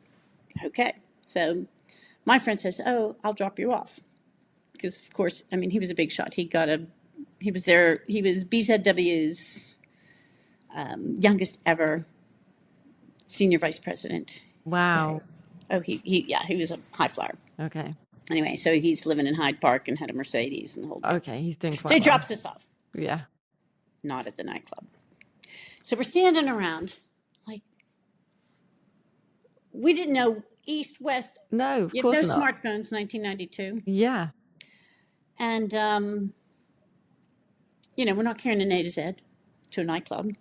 A: Okay. So my friend says, oh, I'll drop you off. Because, of course, I mean, he was a big shot. He was BZW's youngest ever senior vice president.
B: Wow.
A: Oh, he was a high flyer.
B: Okay.
A: Anyway, so he's living in Hyde Park and had a Mercedes and the whole deal.
B: Okay, he's doing quite
A: So he
B: well.
A: drops us off.
B: Yeah.
A: Not at the nightclub. So we're standing around, like, we didn't know east, west.
B: No, of
A: You have
B: course
A: no
B: not.
A: smartphones, 1992.
B: Yeah.
A: And, we're not carrying an A to Z to a nightclub.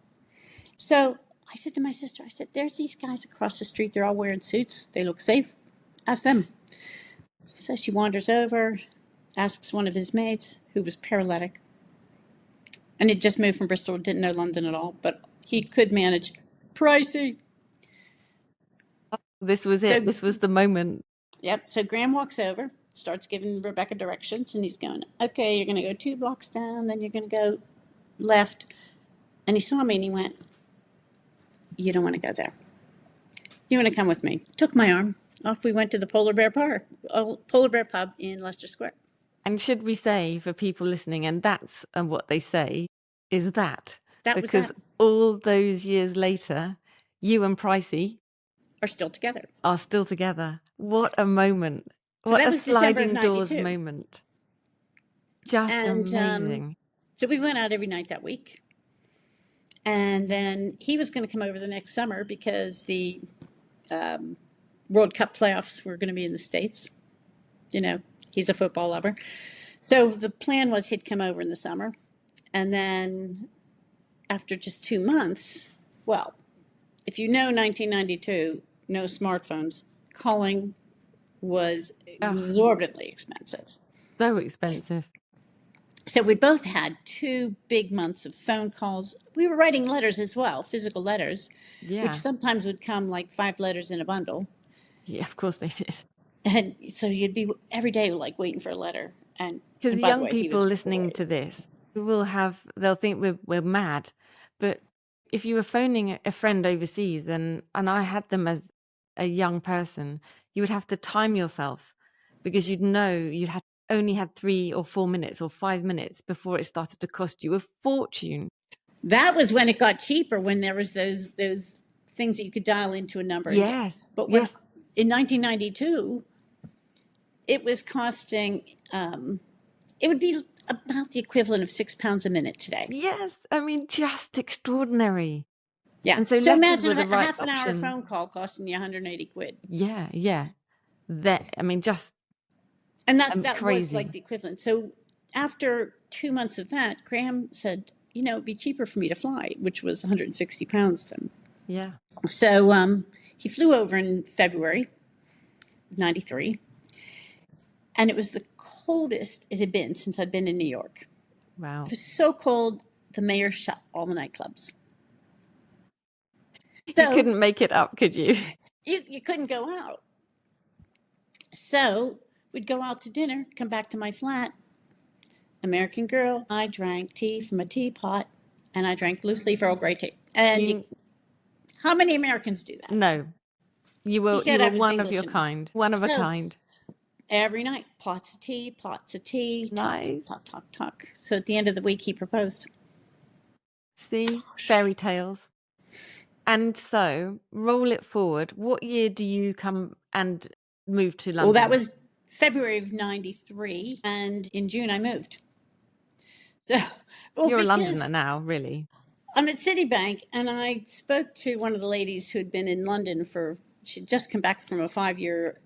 A: So I said to my sister, I said, there's these guys across the street. They're all wearing suits. They look safe. Ask them. So she wanders over, asks one of his mates, who was paralytic, and he'd just moved from Bristol, didn't know London at all, but he could manage. Pricey.
B: This was it.
A: So,
B: This was the moment.
A: yep. So Graham walks over, starts giving Rebecca directions, and he's going, okay, you're going to go 2 blocks down, then you're going to go left. And he saw me and he went, you don't want to go there. You want to come with me? Took my arm. Off we went to the Polar Bear Pub in Leicester Square.
B: And should we say for people listening, and that's what they say, is that because
A: that.
B: all those years later, you and Pricey
A: Are still together.
B: Are still together. What a moment.
A: So
B: what
A: that
B: a
A: was December of
B: sliding doors
A: 92.
B: moment. Just
A: And
B: amazing.
A: so we went out every night that week. And then he was going to come over the next summer because the World Cup playoffs were going to be in the States. He's a football lover. So the plan was he'd come over in the summer. And then after just 2 months, well, if you know 1992, no smartphones, calling was exorbitantly expensive.
B: So expensive.
A: So we both had 2 big months of phone calls. We were writing letters as well, physical letters, which sometimes would come like 5 letters in a bundle.
B: Yeah, of course they did.
A: And so you'd be every day like waiting for a letter. And
B: because
A: by the
B: young
A: way, he
B: people
A: was
B: listening
A: 4.
B: to this they'll think we're mad. But if you were phoning a friend overseas, and I had them as a young person, you would have to time yourself because you'd only had 3 or 4 minutes or 5 minutes before it started to cost you a fortune.
A: That was when it got cheaper, when there was those things that you could dial into a number.
B: Yes.
A: But when in 1992, it was costing, it would be about the equivalent of £6 a minute today.
B: Yes. I mean, just extraordinary.
A: Yeah.
B: And so
A: So
B: letters
A: imagine
B: were the
A: a
B: right
A: half an hour
B: option.
A: phone call costing you 180 quid.
B: Yeah. Yeah. Just
A: And that
B: crazy.
A: was like the equivalent. So after 2 months of that, Graham said, it'd be cheaper for me to fly, which was 160 pounds then.
B: Yeah.
A: So he flew over in February 93. And it was the coldest it had been since I'd been in New York.
B: Wow.
A: It was so cold, the mayor shut all the nightclubs.
B: So, you couldn't make it up, could you?
A: You couldn't go out. So we'd go out to dinner, come back to my flat. American girl, I drank tea from a teapot, and I drank loose leaf Earl Grey tea. And how many Americans do that?
B: No. You were one of your kind. One of a kind.
A: Every night, pots of tea,
B: nice.
A: talk. So at the end of the week, he proposed.
B: See, fairy tales. And so, roll it forward. What year do you come and move to London?
A: Well, that was February of 93, and in June I moved. So,
B: you're a Londoner now, really.
A: I'm at Citibank, and I spoke to one of the ladies who had been in London she'd just come back from a 5-year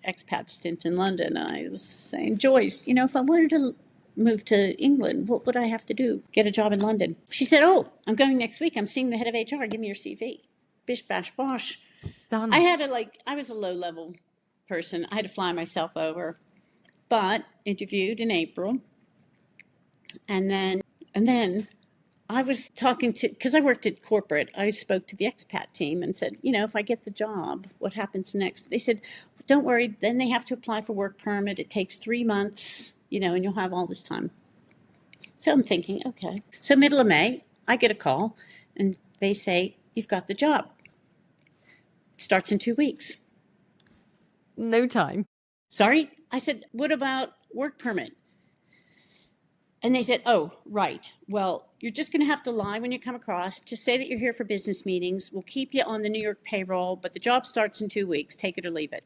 A: expat stint in London. And I was saying, Joyce, if I wanted to move to England, what would I have to do? Get a job in London. She said, I'm going next week. I'm seeing the head of HR. Give me your CV. Bish, bash, bosh.
B: Done.
A: I was a low-level person. I had to fly myself over, but interviewed in April. And then I was talking because I worked at corporate, I spoke to the expat team and said, if I get the job, what happens next? They said, don't worry, then they have to apply for work permit. It takes 3 months, and you'll have all this time. So I'm thinking, okay. So middle of May, I get a call and they say, you've got the job. It starts in 2 weeks.
B: No time.
A: Sorry? I said, what about work permit? And they said, oh, right. Well, you're just going to have to lie when you come across. Just say that you're here for business meetings. We'll keep you on the New York payroll, but the job starts in 2 weeks. Take it or leave it.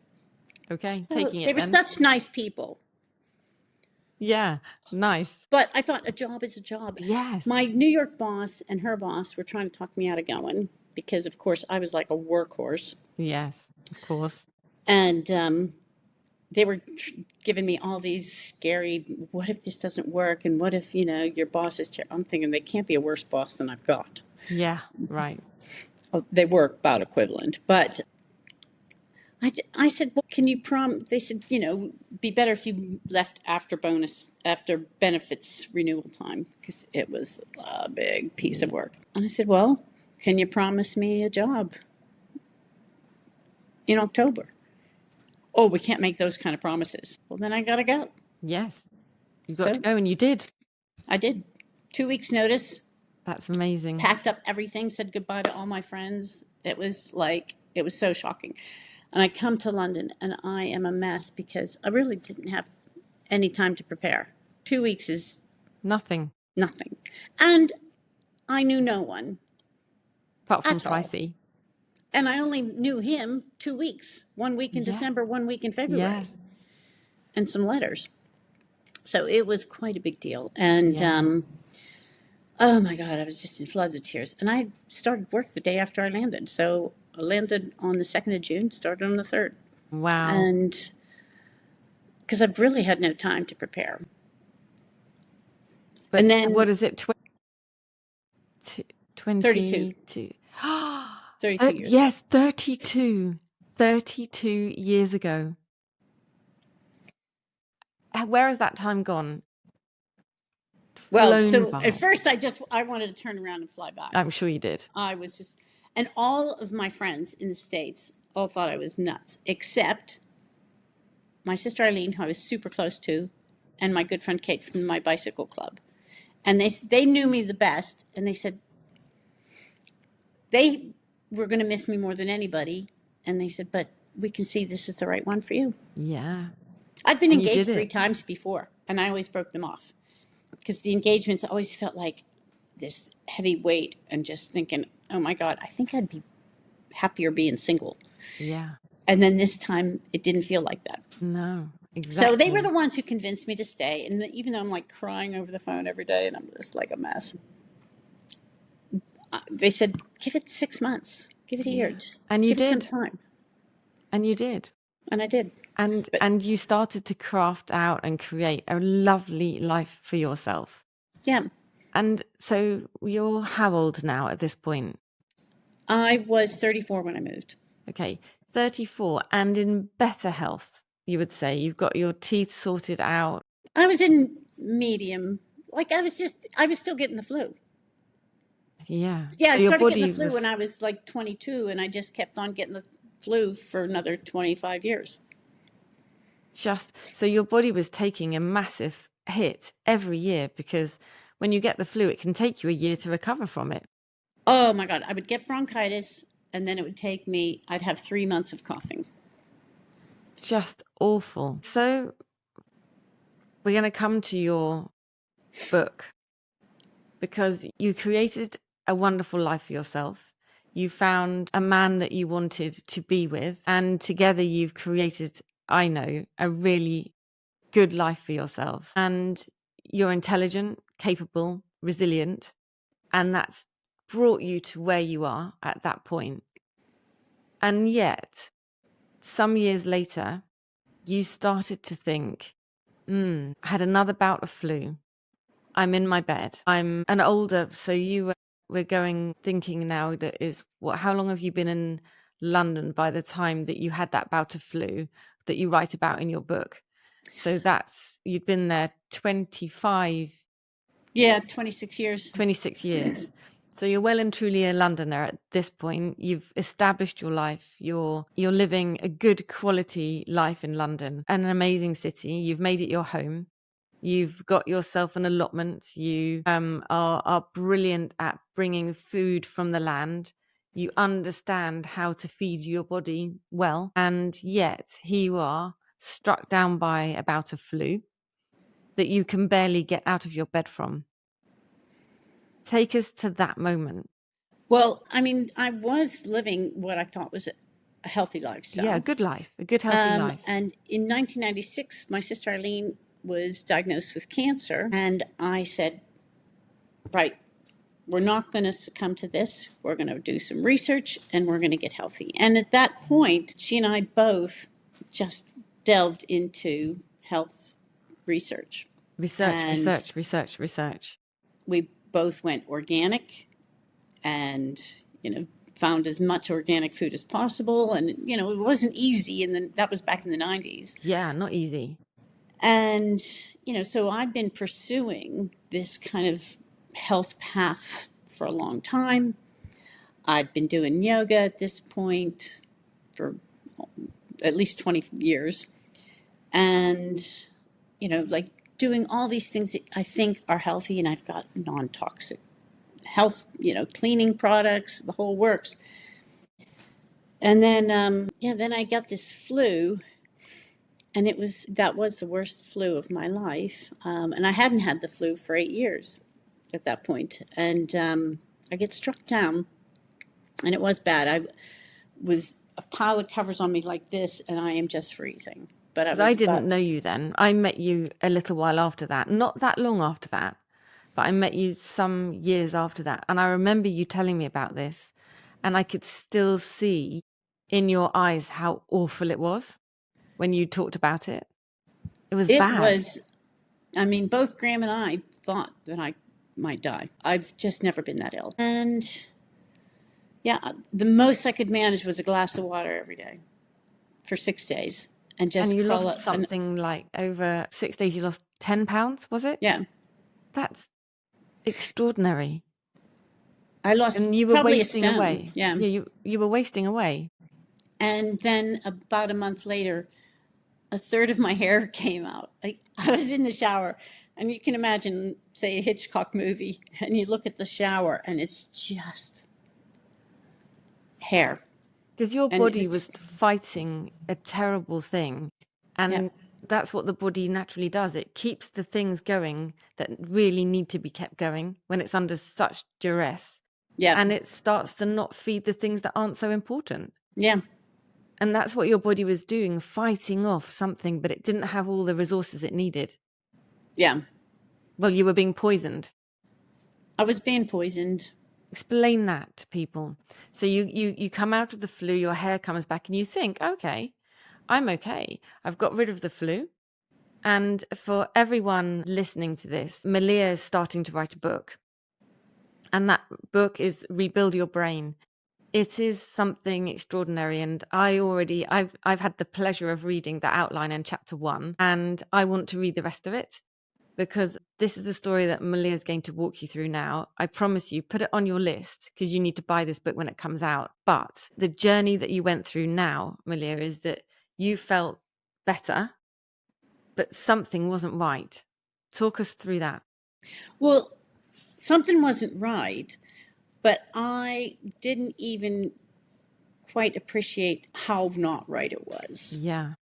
B: Okay,
A: so
B: taking it.
A: They were such nice people.
B: Yeah, nice.
A: But I thought a job is a job.
B: Yes.
A: My New York boss and her boss were trying to talk me out of going because, of course, I was like a workhorse.
B: Yes, of course.
A: And they were giving me all these scary, what if this doesn't work? And what if, your boss is I'm thinking they can't be a worse boss than I've got.
B: Yeah, right.
A: Oh, they were about equivalent. But I said, well, can you they said, be better if you left after benefits renewal time, because it was a big piece of work. And I said, well, can you promise me a job in October? Oh, we can't make those kind of promises. Well, then I got to go.
B: Yes. You got
A: So
B: to go, and you did.
A: I did. 2 weeks notice,
B: That's amazing.
A: packed up everything, said goodbye to all my friends. It was so shocking. And I come to London and I am a mess because I really didn't have any time to prepare. 2 weeks is
B: Nothing.
A: nothing. And I knew no one
B: Apart from
A: at all.
B: Pricey.
A: And I only knew him 2 weeks, 1 week in December, 1 week in February.
B: Yes.
A: And some letters. So it was quite a big deal. And oh my God, I was just in floods of tears. And I started work the day after I landed. So I landed on the 2nd of June, started on the 3rd.
B: Wow.
A: And because I've really had no time to prepare.
B: But
A: and then
B: what is it? 22.
A: 32 years.
B: Yes, 32. 32 years ago. Where has that time gone?
A: Well,
B: Flown
A: so
B: by.
A: at first I wanted to turn around and fly back.
B: I'm sure you did.
A: I was just, and all of my friends in the States all thought I was nuts, except my sister Eileen, who I was super close to, and my good friend Kate from my bicycle club. And they knew me the best, and they said they were going to miss me more than anybody. And they said, but we can see this is the right one for you.
B: Yeah.
A: I'd been
B: And you
A: engaged
B: did
A: 3
B: it.
A: times before, and I always broke them off because the engagements always felt like this heavy weight, and just thinking, oh my God, I think I'd be happier being single.
B: Yeah.
A: And then this time it didn't feel like that.
B: No, exactly.
A: So they were the ones who convinced me to stay. And even though I'm like crying over the phone every day and I'm just like a mess, they said, give it 6 months, give it a year, just
B: and you
A: give it some
B: did.
A: time.
B: And you did.
A: And I did.
B: And you started to craft out and create a lovely life for yourself.
A: Yeah.
B: And so you're how old now at this point?
A: I was 34 when I moved.
B: Okay, 34 and in better health, you would say. You've got your teeth sorted out.
A: I was in medium. Like I was still getting the flu.
B: Yeah.
A: Yeah,
B: So
A: I
B: your
A: started getting
B: body
A: the flu when I was like 22, and I just kept on getting the flu for another 25 years.
B: So your body was taking a massive hit every year, because when you get the flu, it can take you a year to recover from it.
A: Oh my God, I would get bronchitis, and then it would take me, I'd have 3 months of coughing.
B: Just awful. So we're going to come to your book, because you created a wonderful life for yourself. You found a man that you wanted to be with, and together you've created, I know, a really good life for yourselves. And you're intelligent, capable, resilient, and that's brought you to where you are at that point. And yet, some years later, you started to think, I had another bout of flu. I'm in my bed. I'm an older, so we're thinking now that is how long have you been in London by the time that you had that bout of flu that you write about in your book? So you'd been there 26
A: years.
B: 26 years. So you're well and truly a Londoner at this point. You've established your life. You're living a good quality life in London, an amazing city. You've made it your home. You've got yourself an allotment. You are brilliant at bringing food from the land. You understand how to feed your body well. And yet here you are, struck down by a bout of flu that you can barely get out of your bed from. Take us to that moment.
A: Well, I mean, I was living what I thought was a healthy lifestyle.
B: Yeah, a good life, a good, healthy life.
A: And in 1996, my sister Eileen was diagnosed with cancer. And I said, right, we're not going to succumb to this. We're going to do some research and we're going to get healthy. And at that point, she and I both just delved into health research.
B: Research.
A: We both went organic and, found as much organic food as possible. And, it wasn't easy. And then that was back in the 90s.
B: Yeah, not easy.
A: And, so I've been pursuing this kind of health path for a long time. I'd been doing yoga at this point for at least 20 years. And, like doing all these things that I think are healthy. And I've got non-toxic health, cleaning products, the whole works. And then, then I got this flu, and that was the worst flu of my life. And I hadn't had the flu for 8 years at that point. And I get struck down, and it was bad. I was a pile of covers on me like this, and I am just freezing. But
B: I didn't know you then. I met you a little while after that, not that long after that, but I met you some years after that. And I remember you telling me about this, and I could still see in your eyes how awful it was when you talked about it. It was bad.
A: Both Graham and I thought that I might die. I've just never been that ill. And yeah, the most I could manage was a glass of water every day for 6 days. And
B: you
A: crawl
B: lost
A: up
B: something like over 6 days, you lost 10 pounds, was it?
A: Yeah.
B: That's extraordinary.
A: I lost
B: And you were
A: probably
B: wasting
A: a stone.
B: away.
A: Yeah.
B: You were wasting away.
A: And then about a month later, a third of my hair came out. I was in the shower, and you can imagine, say, a Hitchcock movie, and you look at the shower, and it's just hair.
B: Because your body was fighting a terrible thing. And that's what the body naturally does. It keeps the things going that really need to be kept going when it's under such duress.
A: Yeah.
B: And it starts to not feed the things that aren't so important.
A: Yeah.
B: And that's what your body was doing, fighting off something, but it didn't have all the resources it needed.
A: Yeah.
B: Well, you were being poisoned.
A: I was being poisoned.
B: Explain that to people. So you come out of the flu, your hair comes back, and you think, okay, I'm okay. I've got rid of the flu. And for everyone listening to this, Maliya is starting to write a book. And that book is Rebuild Your Brain. It is something extraordinary. And I've had the pleasure of reading the outline in chapter 1. And I want to read the rest of it, because this is a story that Maliya is going to walk you through now. I promise you, put it on your list, because you need to buy this book when it comes out. But the journey that you went through now, Maliya, is that you felt better, but something wasn't right. Talk us through that.
A: Well, something wasn't right, but I didn't even quite appreciate how not right it was.
B: Yeah.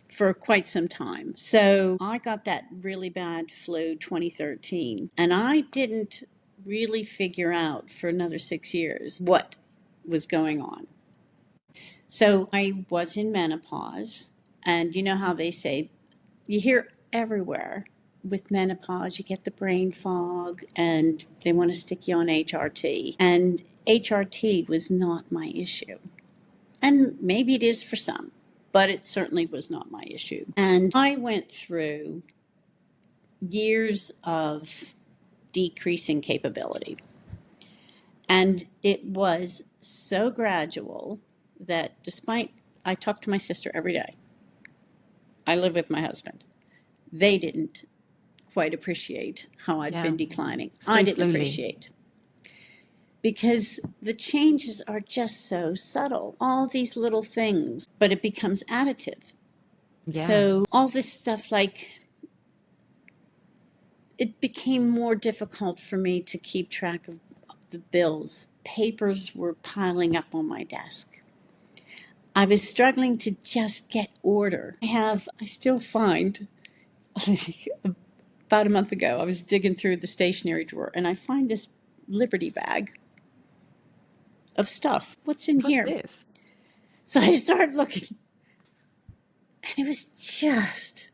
A: For quite some time. So I got that really bad flu 2013, and I didn't really figure out for another 6 years what was going on. So I was in menopause, and you know how they say, you hear everywhere with menopause, you get the brain fog, and they want to stick you on HRT. And HRT was not my issue. And maybe it is for some, but it certainly was not my issue. And I went through years of decreasing capability. And it was so gradual that I talk to my sister every day. I live with my husband. They didn't quite appreciate how I'd been declining. I didn't appreciate. Because the changes are just so subtle. All these little things, but it becomes additive. Yeah. So all this stuff, like, it became more difficult for me to keep track of the bills. Papers were piling up on my desk. I was struggling to just get order. I still find, about a month ago, I was digging through the stationery drawer, and I find this Liberty bag of stuff. What's here?
B: This?
A: So I started looking, and it was just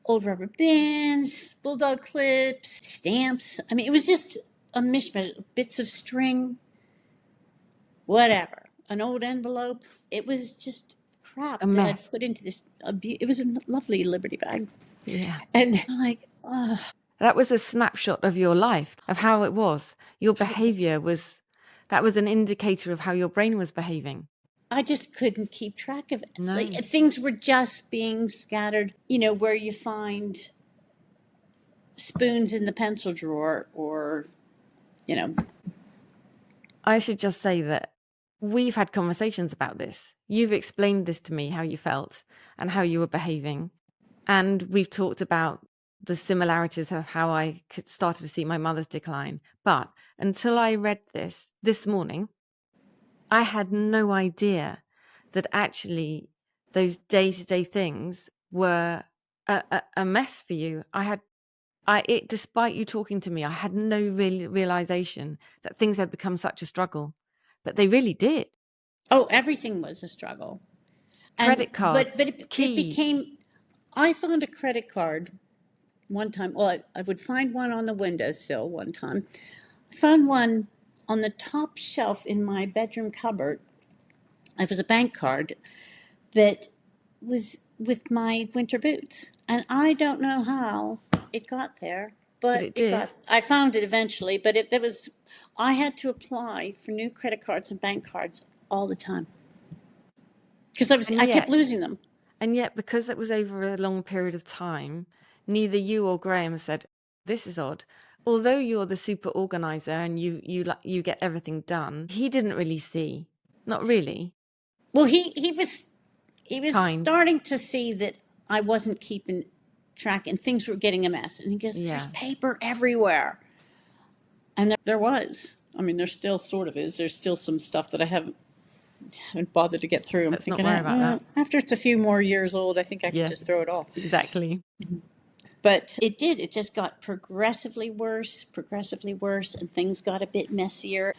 A: old rubber bands, bulldog clips, stamps. I mean, it was just a mishmash, bits of string, whatever, an old envelope. It was just crap
B: A
A: that I'd
B: mess.
A: put into this. It was a lovely Liberty bag.
B: Yeah.
A: And I'm like, oh,
B: That was a snapshot of your life, of how it was. Your
A: it was.
B: behavior was, that was an indicator of how your brain was behaving.
A: I just couldn't keep track of it. Like,
B: No.
A: things were just being scattered, where you find spoons in the pencil drawer or, you know.
B: I should just say that we've had conversations about this. You've explained this to me, how you felt and how you were behaving. And we've talked about the similarities of how I started to see my mother's decline. But until I read this morning, I had no idea that actually those day-to-day things were a mess for you. Despite you talking to me, I had no realization that things had become such a struggle, but they really did.
A: Oh, everything was a struggle.
B: Credit
A: But
B: cards,
A: it
B: keys.
A: became, I found a credit card one time. Well, I would find one on the windowsill one time. I found one on the top shelf in my bedroom cupboard. It was a bank card that was with my winter boots. And I don't know how it got there,
B: But
A: but
B: it did.
A: I found it eventually, but I had to apply for new credit cards and bank cards all the time because
B: And
A: I kept
B: yet,
A: losing them.
B: because it was over a long period of time, neither you or Graham said, this is odd. Although you're the super organizer and you get everything done, he didn't really see. Not really.
A: Well, he was
B: Kind.
A: starting to see that I wasn't keeping track and things were getting a mess. And he goes, "There's
B: Yeah.
A: paper everywhere," and there was. I mean, there still sort of is. There's still some stuff that I haven't bothered to get through. I'm
B: Let's not
A: thinking,
B: worry about that.
A: after it's a few more years old, I think I can
B: Yeah,
A: just throw it all.
B: exactly.
A: But it did. It just got progressively worse, and things got a bit messier.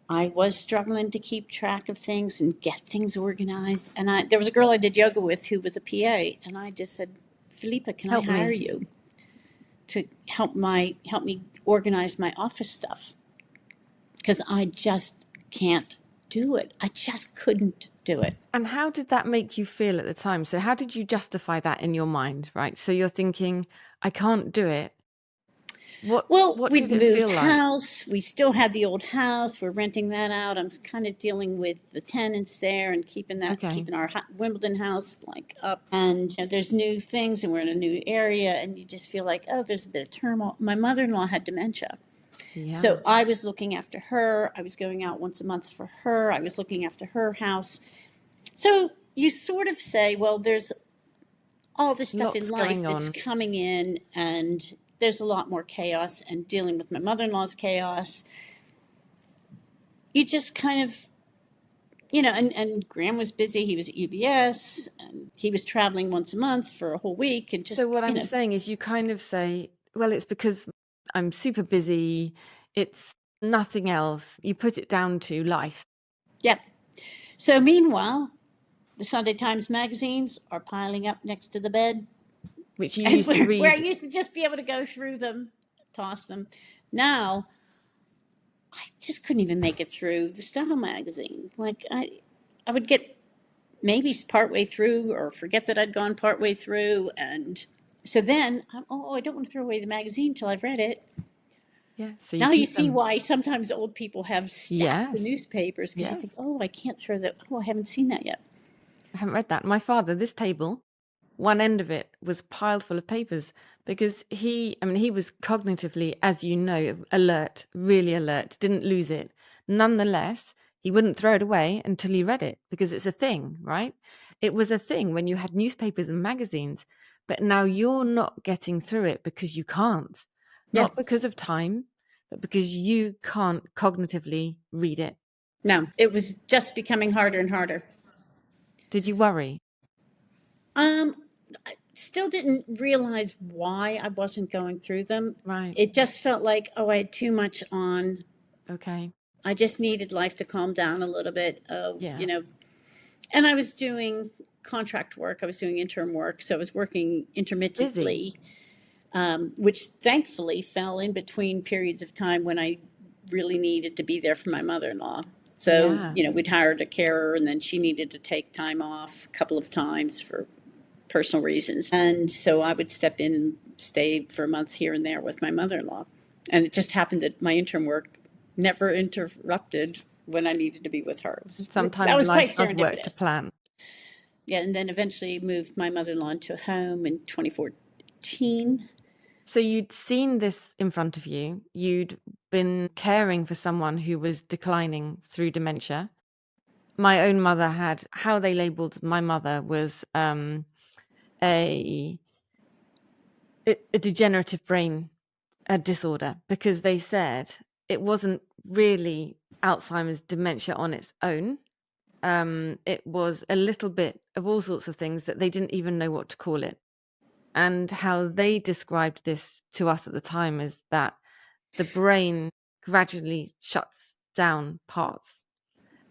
A: I was struggling to keep track of things and get things organized. And there was a girl I did yoga with who was a PA, and I just said, "Philippa, can I
B: Help
A: hire
B: me.
A: you to help me organize my office stuff? Because I just can't do it. I just couldn't do it."
B: And how did that make you feel at the time? So how did you justify that in your mind, right? So you're thinking, I can't do it.
A: Well,
B: What
A: we'd
B: did it feel
A: moved
B: like?
A: house. We still had the old house. We're renting that out. I'm kind of dealing with the tenants there and
B: Okay.
A: keeping our Wimbledon house like up. And there's new things, and we're in a new area, and you just feel like, oh, there's a bit of turmoil. My mother-in-law had dementia,
B: Yeah.
A: so I was looking after her. I was going out once a month for her. I was looking after her house. So you sort of say, well, there's all this stuff in
B: Lots
A: life
B: going
A: that's
B: on.
A: coming in, and there's a lot more chaos, and dealing with my mother-in-law's chaos, you just kind of, and Graham was busy. He was at UBS, and he was traveling once a month for a whole week, and
B: So
A: just,
B: what I'm saying is you kind of say, well, it's because I'm super busy. It's nothing else. You put it down to life,
A: yeah. So meanwhile, the Sunday Times magazines are piling up next to the bed,
B: which you
A: and
B: used to
A: where I
B: read.
A: used to just be able to go through them, toss them. Now I just couldn't even make it through the style magazine. Like I would get maybe partway through or forget that I'd gone partway through, and so then I don't want to throw away the magazine till I've read it.
B: Yeah. So you
A: Now you
B: keep
A: see
B: them.
A: why sometimes old people have stacks of
B: Yes.
A: newspapers because you think,
B: Yes.
A: oh, I can't throw that. Oh, I haven't seen that yet.
B: I haven't read that. My father, this table, one end of it was piled full of papers because he was cognitively, as you know, alert, really alert, didn't lose it. Nonetheless, he wouldn't throw it away until he read it because it's a thing, right? It was a thing when you had newspapers and magazines, but now you're not getting through it because you can't.
A: Yeah.
B: Not because of time, but because you can't cognitively read it.
A: No, it was just becoming harder and harder.
B: Did you worry?
A: Um, I still didn't realize why I wasn't going through them.
B: Right.
A: It just felt like, oh, I had too much on.
B: Okay.
A: I just needed life to calm down a little bit.
B: Yeah.
A: And I was doing contract work. I was doing interim work, so I was working
B: Busy.
A: intermittently, which thankfully fell in between periods of time when I really needed to be there for my mother-in-law. So,
B: Yeah.
A: we'd hired a carer, and then she needed to take time off a couple of times for personal reasons. And so I would step in and stay for a month here and there with my mother-in-law. And it just happened that my intern work never interrupted when I needed to be with her. That
B: Sometimes
A: was
B: life
A: quite
B: does work to
A: serendipitous.
B: plan.
A: Yeah, and then eventually moved my mother-in-law into a home in 2014.
B: So you'd seen this in front of you. You'd been caring for someone who was declining through dementia. My own mother had, how they labeled my mother was a degenerative brain disorder, because they said it wasn't really Alzheimer's dementia on its own. It was a little bit of all sorts of things that they didn't even know what to call it. And how they described this to us at the time is that the brain gradually shuts down parts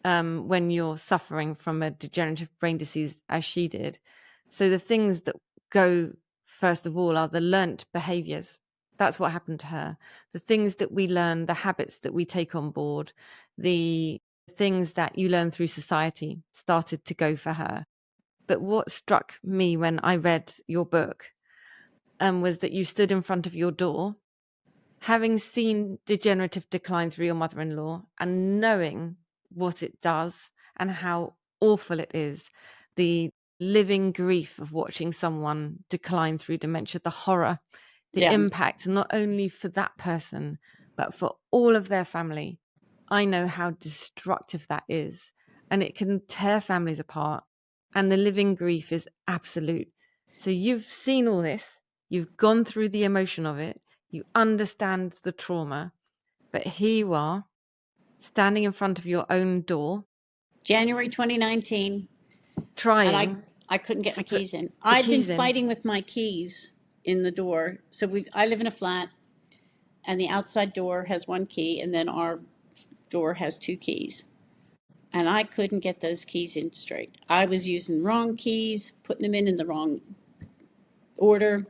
B: when you're suffering from a degenerative brain disease, as she did. So the things that go first of all are the learnt behaviors. That's what happened to her. The things that we learn, the habits that we take on board, the things that you learn through society started to go for her. But what struck me when I read your book was that you stood in front of your door, having seen degenerative decline through your mother-in-law and knowing what it does and how awful it is, the living grief of watching someone decline through dementia, the horror, the
A: Yeah.
B: impact, not only for that person, but for all of their family. I know how destructive that is, and it can tear families apart, and the living grief is absolute. So you've seen all this, you've gone through the emotion of it, you understand the trauma, but here you are standing in front of your own door,
A: January 2019, and
B: trying
A: I couldn't get
B: to
A: my
B: put
A: keys in.
B: the
A: I'd been
B: keys in.
A: fighting with my keys in the door. So I live in a flat, and the outside door has one key, and then our door has two keys. And I couldn't get those keys in straight. I was using wrong keys, putting them in the wrong order.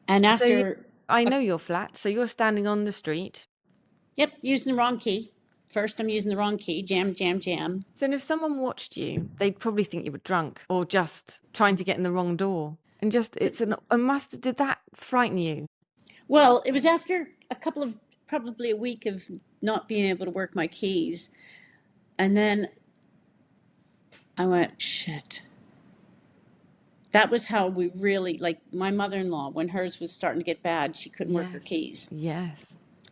A: And
B: So
A: after,
B: I know you're flat, so you're standing on the street.
A: yep, using the wrong key. First, I'm using the wrong key, jam, jam, jam.
B: So if someone watched you, they'd probably think you were drunk or just trying to get in the wrong door. And just, did that frighten you?
A: Well, it was after probably a week of not being able to work my keys. And then I went, shit. That was how we really, like my mother in law, when hers was starting to get bad, she couldn't work her
B: Yes.
A: keys.
B: Yes.
A: I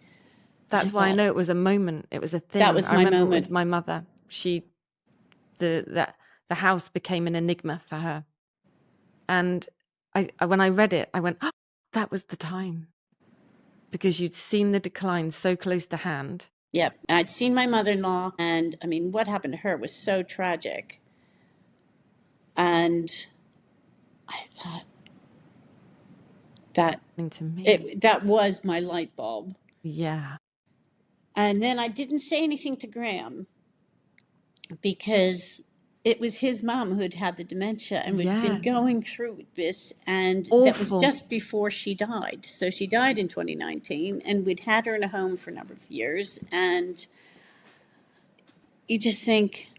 B: That's why I
A: thought,
B: know it was a moment. It was a
A: that
B: thing.
A: was
B: I
A: my
B: remember it with
A: moment.
B: my mother. The house became an enigma for her. And when I read it, I went, oh, that was the time. Because you'd seen the decline so close to hand.
A: Yep. And I'd seen my mother in law, and I mean, what happened to her was so tragic. And I thought that
B: To me.
A: that was my light bulb.
B: Yeah.
A: And then I didn't say anything to Graham because it was his mom who'd had the dementia and we'd been
B: Yeah.
A: going through this. And that was
B: Awful.
A: just before she died. So she died in 2019, and we'd had her in a home for a number of years. And you just think,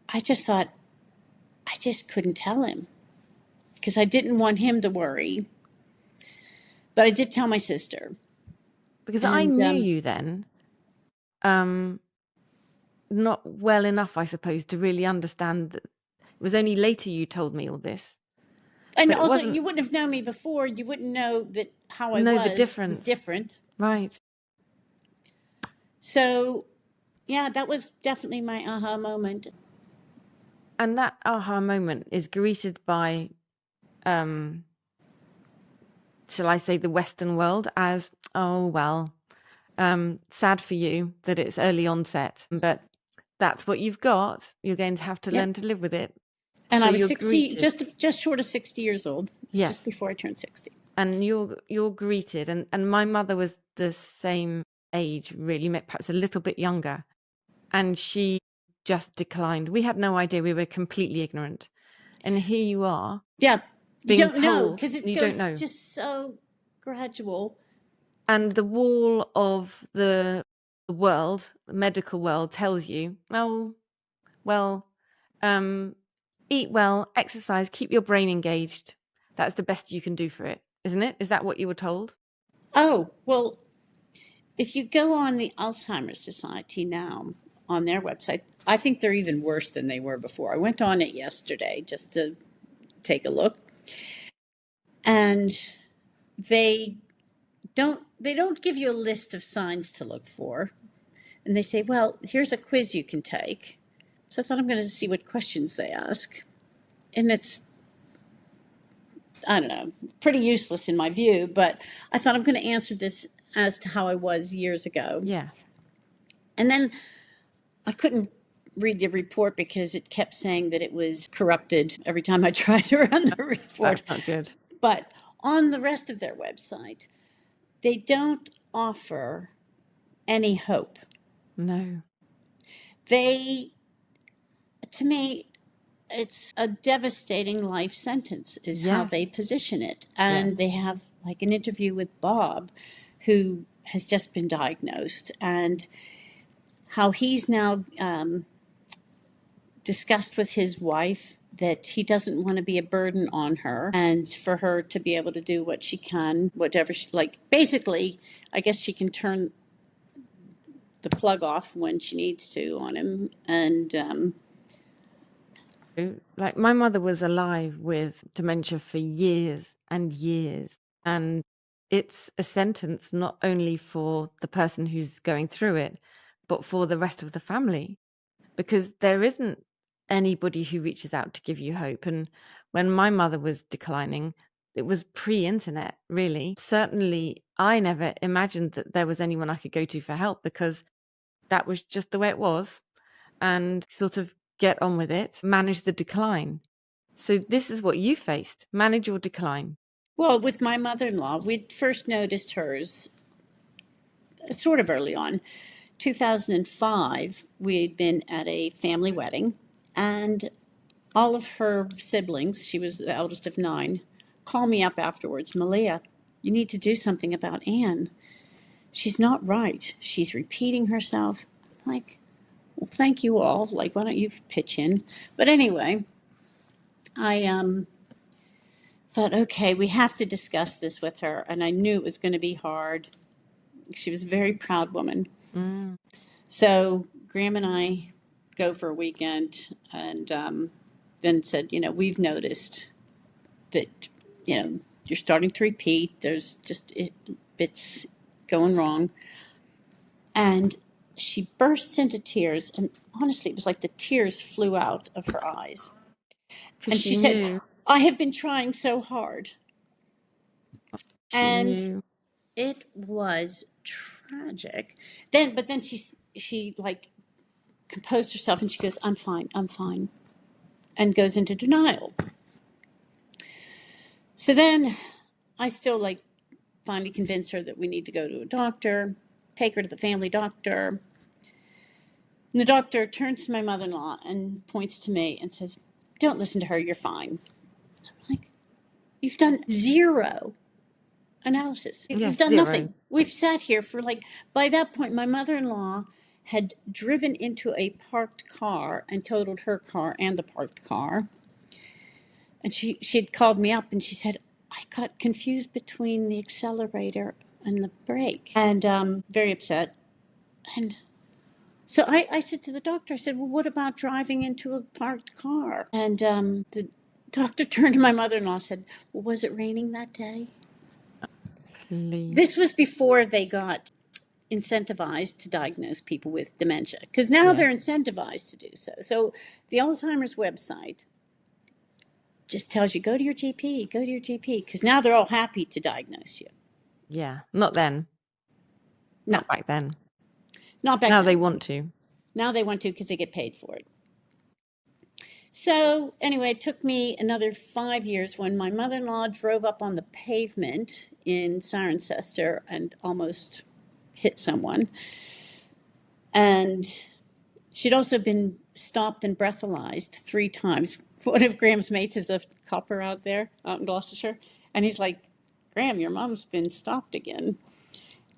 A: I just thought, I just couldn't tell him because I didn't want him to worry. But I did tell my sister.
B: Because I
A: And
B: knew you then, not well enough, I suppose, to really understand that it was only later you told me all this.
A: and
B: But it
A: also,
B: wasn't
A: you wouldn't have known me before. You wouldn't know that how I
B: know the
A: was
B: difference.
A: different.
B: Right.
A: So, yeah, that was definitely my aha moment.
B: And that aha moment is greeted by, shall I say, the Western world as, oh, well, sad for you that it's early onset, but that's what you've got. You're going to have to learn
A: Yep.
B: to live with it.
A: And
B: So
A: I was
B: you're
A: 60,
B: greeted.
A: just short of 60 years old. It was just
B: Yes.
A: before I turned 60.
B: And you're greeted. And my mother was the same age, really, perhaps a little bit younger. And she just declined. We had no idea. We were completely ignorant. And here you are.
A: Yeah. You
B: Being
A: don't know
B: told
A: because it
B: you don't
A: goes
B: know.
A: just so gradual.
B: And the wall of the the medical world tells you, oh, well, eat well, exercise, keep your brain engaged. That's the best you can do for it, isn't it? Is that what you were told?
A: Oh, well, if you go on the Alzheimer's Society now on their website, I think they're even worse than they were before. I went on it yesterday just to take a look. And they don't give you a list of signs to look for. And they say, well, here's a quiz you can take. So I thought I'm going to see what questions they ask. And it's, I don't know, pretty useless in my view, but I thought I'm going to answer this as to how I was years ago.
B: Yes.
A: And then I couldn't read the report because it kept saying that it was corrupted every time I tried to run the report.
B: That's not good.
A: But on the rest of their website, they don't offer any hope.
B: No.
A: To me, it's a devastating life sentence is how
B: Yes.
A: they position it. And
B: Yes.
A: they have like an interview with Bob, who has just been diagnosed, and how he's now discussed with his wife that he doesn't want to be a burden on her, and for her to be able to do what she can, whatever she like. Basically, I guess she can turn the plug off when she needs to on him. And
B: Like my mother was alive with dementia for years and years. And it's a sentence not only for the person who's going through it, but for the rest of the family, because there isn't anybody who reaches out to give you hope. And when my mother was declining, it was pre-internet, really. Certainly, I never imagined that there was anyone I could go to for help, because that was just the way it was. And sort of get on with it, manage the decline. So this is what you faced: manage your decline.
A: well, with my mother-in-law, we'd first noticed hers sort of early on. 2005, we'd been at a family wedding, and all of her siblings, she was the eldest of 9, call me up afterwards. Maliya, you need to do something about Anne. She's not right. She's repeating herself. I'm like, well, thank you all. Like, why don't you pitch in? But anyway, I thought, okay, we have to discuss this with her. And I knew it was going to be hard. She was a very proud woman.
B: Mm.
A: So Graham and I go for a weekend, and then said, we've noticed that, you're starting to repeat. There's just bits going wrong. And she bursts into tears. And honestly, it was like the tears flew out of her eyes.
B: Because
A: And
B: she
A: she said,
B: knew.
A: I have been trying so hard.
B: She
A: And
B: knew.
A: it was tragic. But then she like composed herself, and she goes, I'm fine, and goes into denial. So then I still like finally convince her that we need to go to a doctor, take her to the family doctor. And the doctor turns to my mother-in-law and points to me and says, don't listen to her, you're fine. I'm like, you've done zero analysis. You've
B: Yes,
A: done
B: 0.
A: nothing. We've sat here for by that point, my mother-in-law had driven into a parked car and totaled her car and the parked car. And she had called me up and she said, I got confused between the accelerator and the brake, and very upset. And so I said to the doctor, I said, well, what about driving into a parked car? And the doctor turned to my mother-in-law and said, well, was it raining that day?
B: Please.
A: This was before they got incentivized to diagnose people with dementia, because now they're incentivized to do so. So the Alzheimer's website just tells you, go to your GP, because now they're all happy to diagnose you.
B: Yeah. Not then.
A: No.
B: Not back then.
A: Not back
B: now
A: then.
B: They want to.
A: Now they want to because they get paid for it. So anyway, it took me another 5 years when my mother-in-law drove up on the pavement in Cirencester and almost hit someone. And she'd also been stopped and breathalyzed 3 times. One of Graham's mates is a copper out in Gloucestershire. And he's like, Graham, your mom's been stopped again.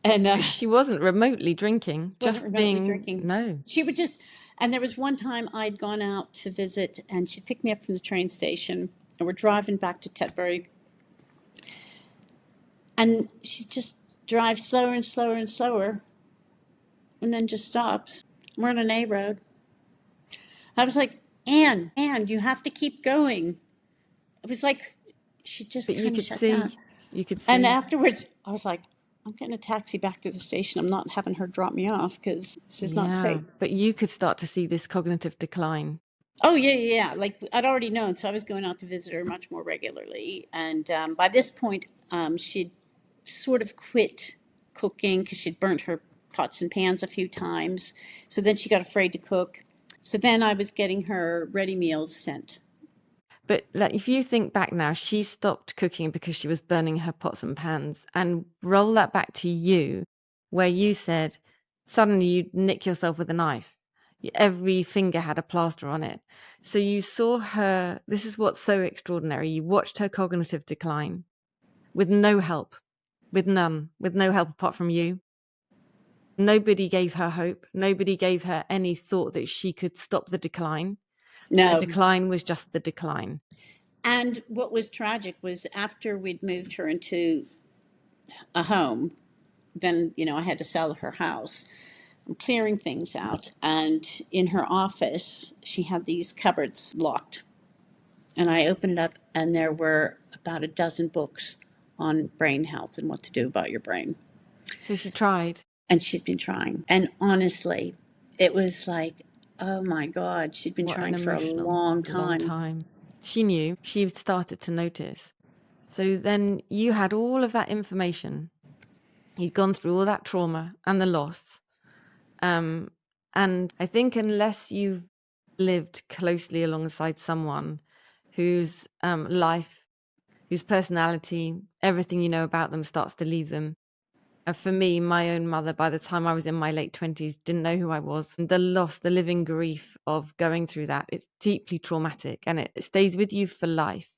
A: And
B: But she wasn't remotely drinking,
A: wasn't
B: just
A: remotely
B: being,
A: drinking.
B: no.
A: She would just, and there was one time I'd gone out to visit, and she'd picked me up from the train station, and we're driving back to Tetbury, and she just drives slower and slower and slower, and then just stops. We're on an A road. I was like, Anne, you have to keep going. It was like she just
B: But you
A: kind of
B: could
A: shut down.
B: see, you could
A: And
B: see.
A: afterwards, I was like, I'm getting a taxi back to the station. I'm not having her drop me off because this is not
B: Yeah,
A: safe.
B: but you could start to see this cognitive decline.
A: Oh, yeah, yeah, yeah. Like I'd already known. So I was going out to visit her much more regularly. And by this point, she'd sort of quit cooking because she'd burnt her pots and pans a few times. So then she got afraid to cook. So then I was getting her ready meals sent.
B: But like, if you think back now, she stopped cooking because she was burning her pots and pans, and roll that back to you, where you said suddenly you'd nick yourself with a knife. Every finger had a plaster on it. So you saw her. This is what's so extraordinary. You watched her cognitive decline with no help, with none, with no help apart from you. Nobody gave her hope. Nobody gave her any thought that she could stop the decline. The
A: No.
B: decline was just the decline.
A: And what was tragic was after we'd moved her into a home, then, I had to sell her house. I'm clearing things out. And in her office, she had these cupboards locked. And I opened it up, and there were about a dozen books on brain health and what to do about your brain.
B: So she tried.
A: And she'd been trying. And honestly, it was like, oh my God, she'd been
B: What an
A: trying for a
B: emotional
A: long
B: long
A: time.
B: time. She knew. She started to notice. So then you had all of that information. You'd gone through all that trauma and the loss. And I think unless you've lived closely alongside someone whose life, whose personality, everything you know about them starts to leave them. For me, my own mother, by the time I was in my late 20s, didn't know who I was. The loss, the living grief of going through that, it's deeply traumatic and it stays with you for life.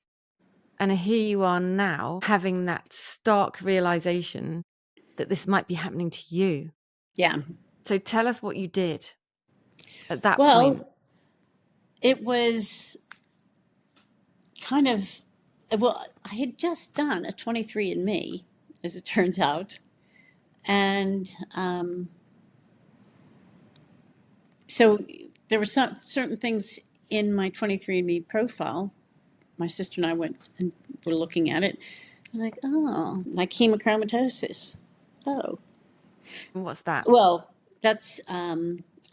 B: And here you are now having that stark realization that this might be happening to you.
A: Yeah.
B: So tell us what you did at that point.
A: Well, it was kind of, well, I had just done a 23andMe, as it turns out. And so there were some certain things in my 23andMe profile. My sister and I went and were looking at it. I was like, oh, like hemochromatosis. Oh,
B: What's that?
A: well, that's a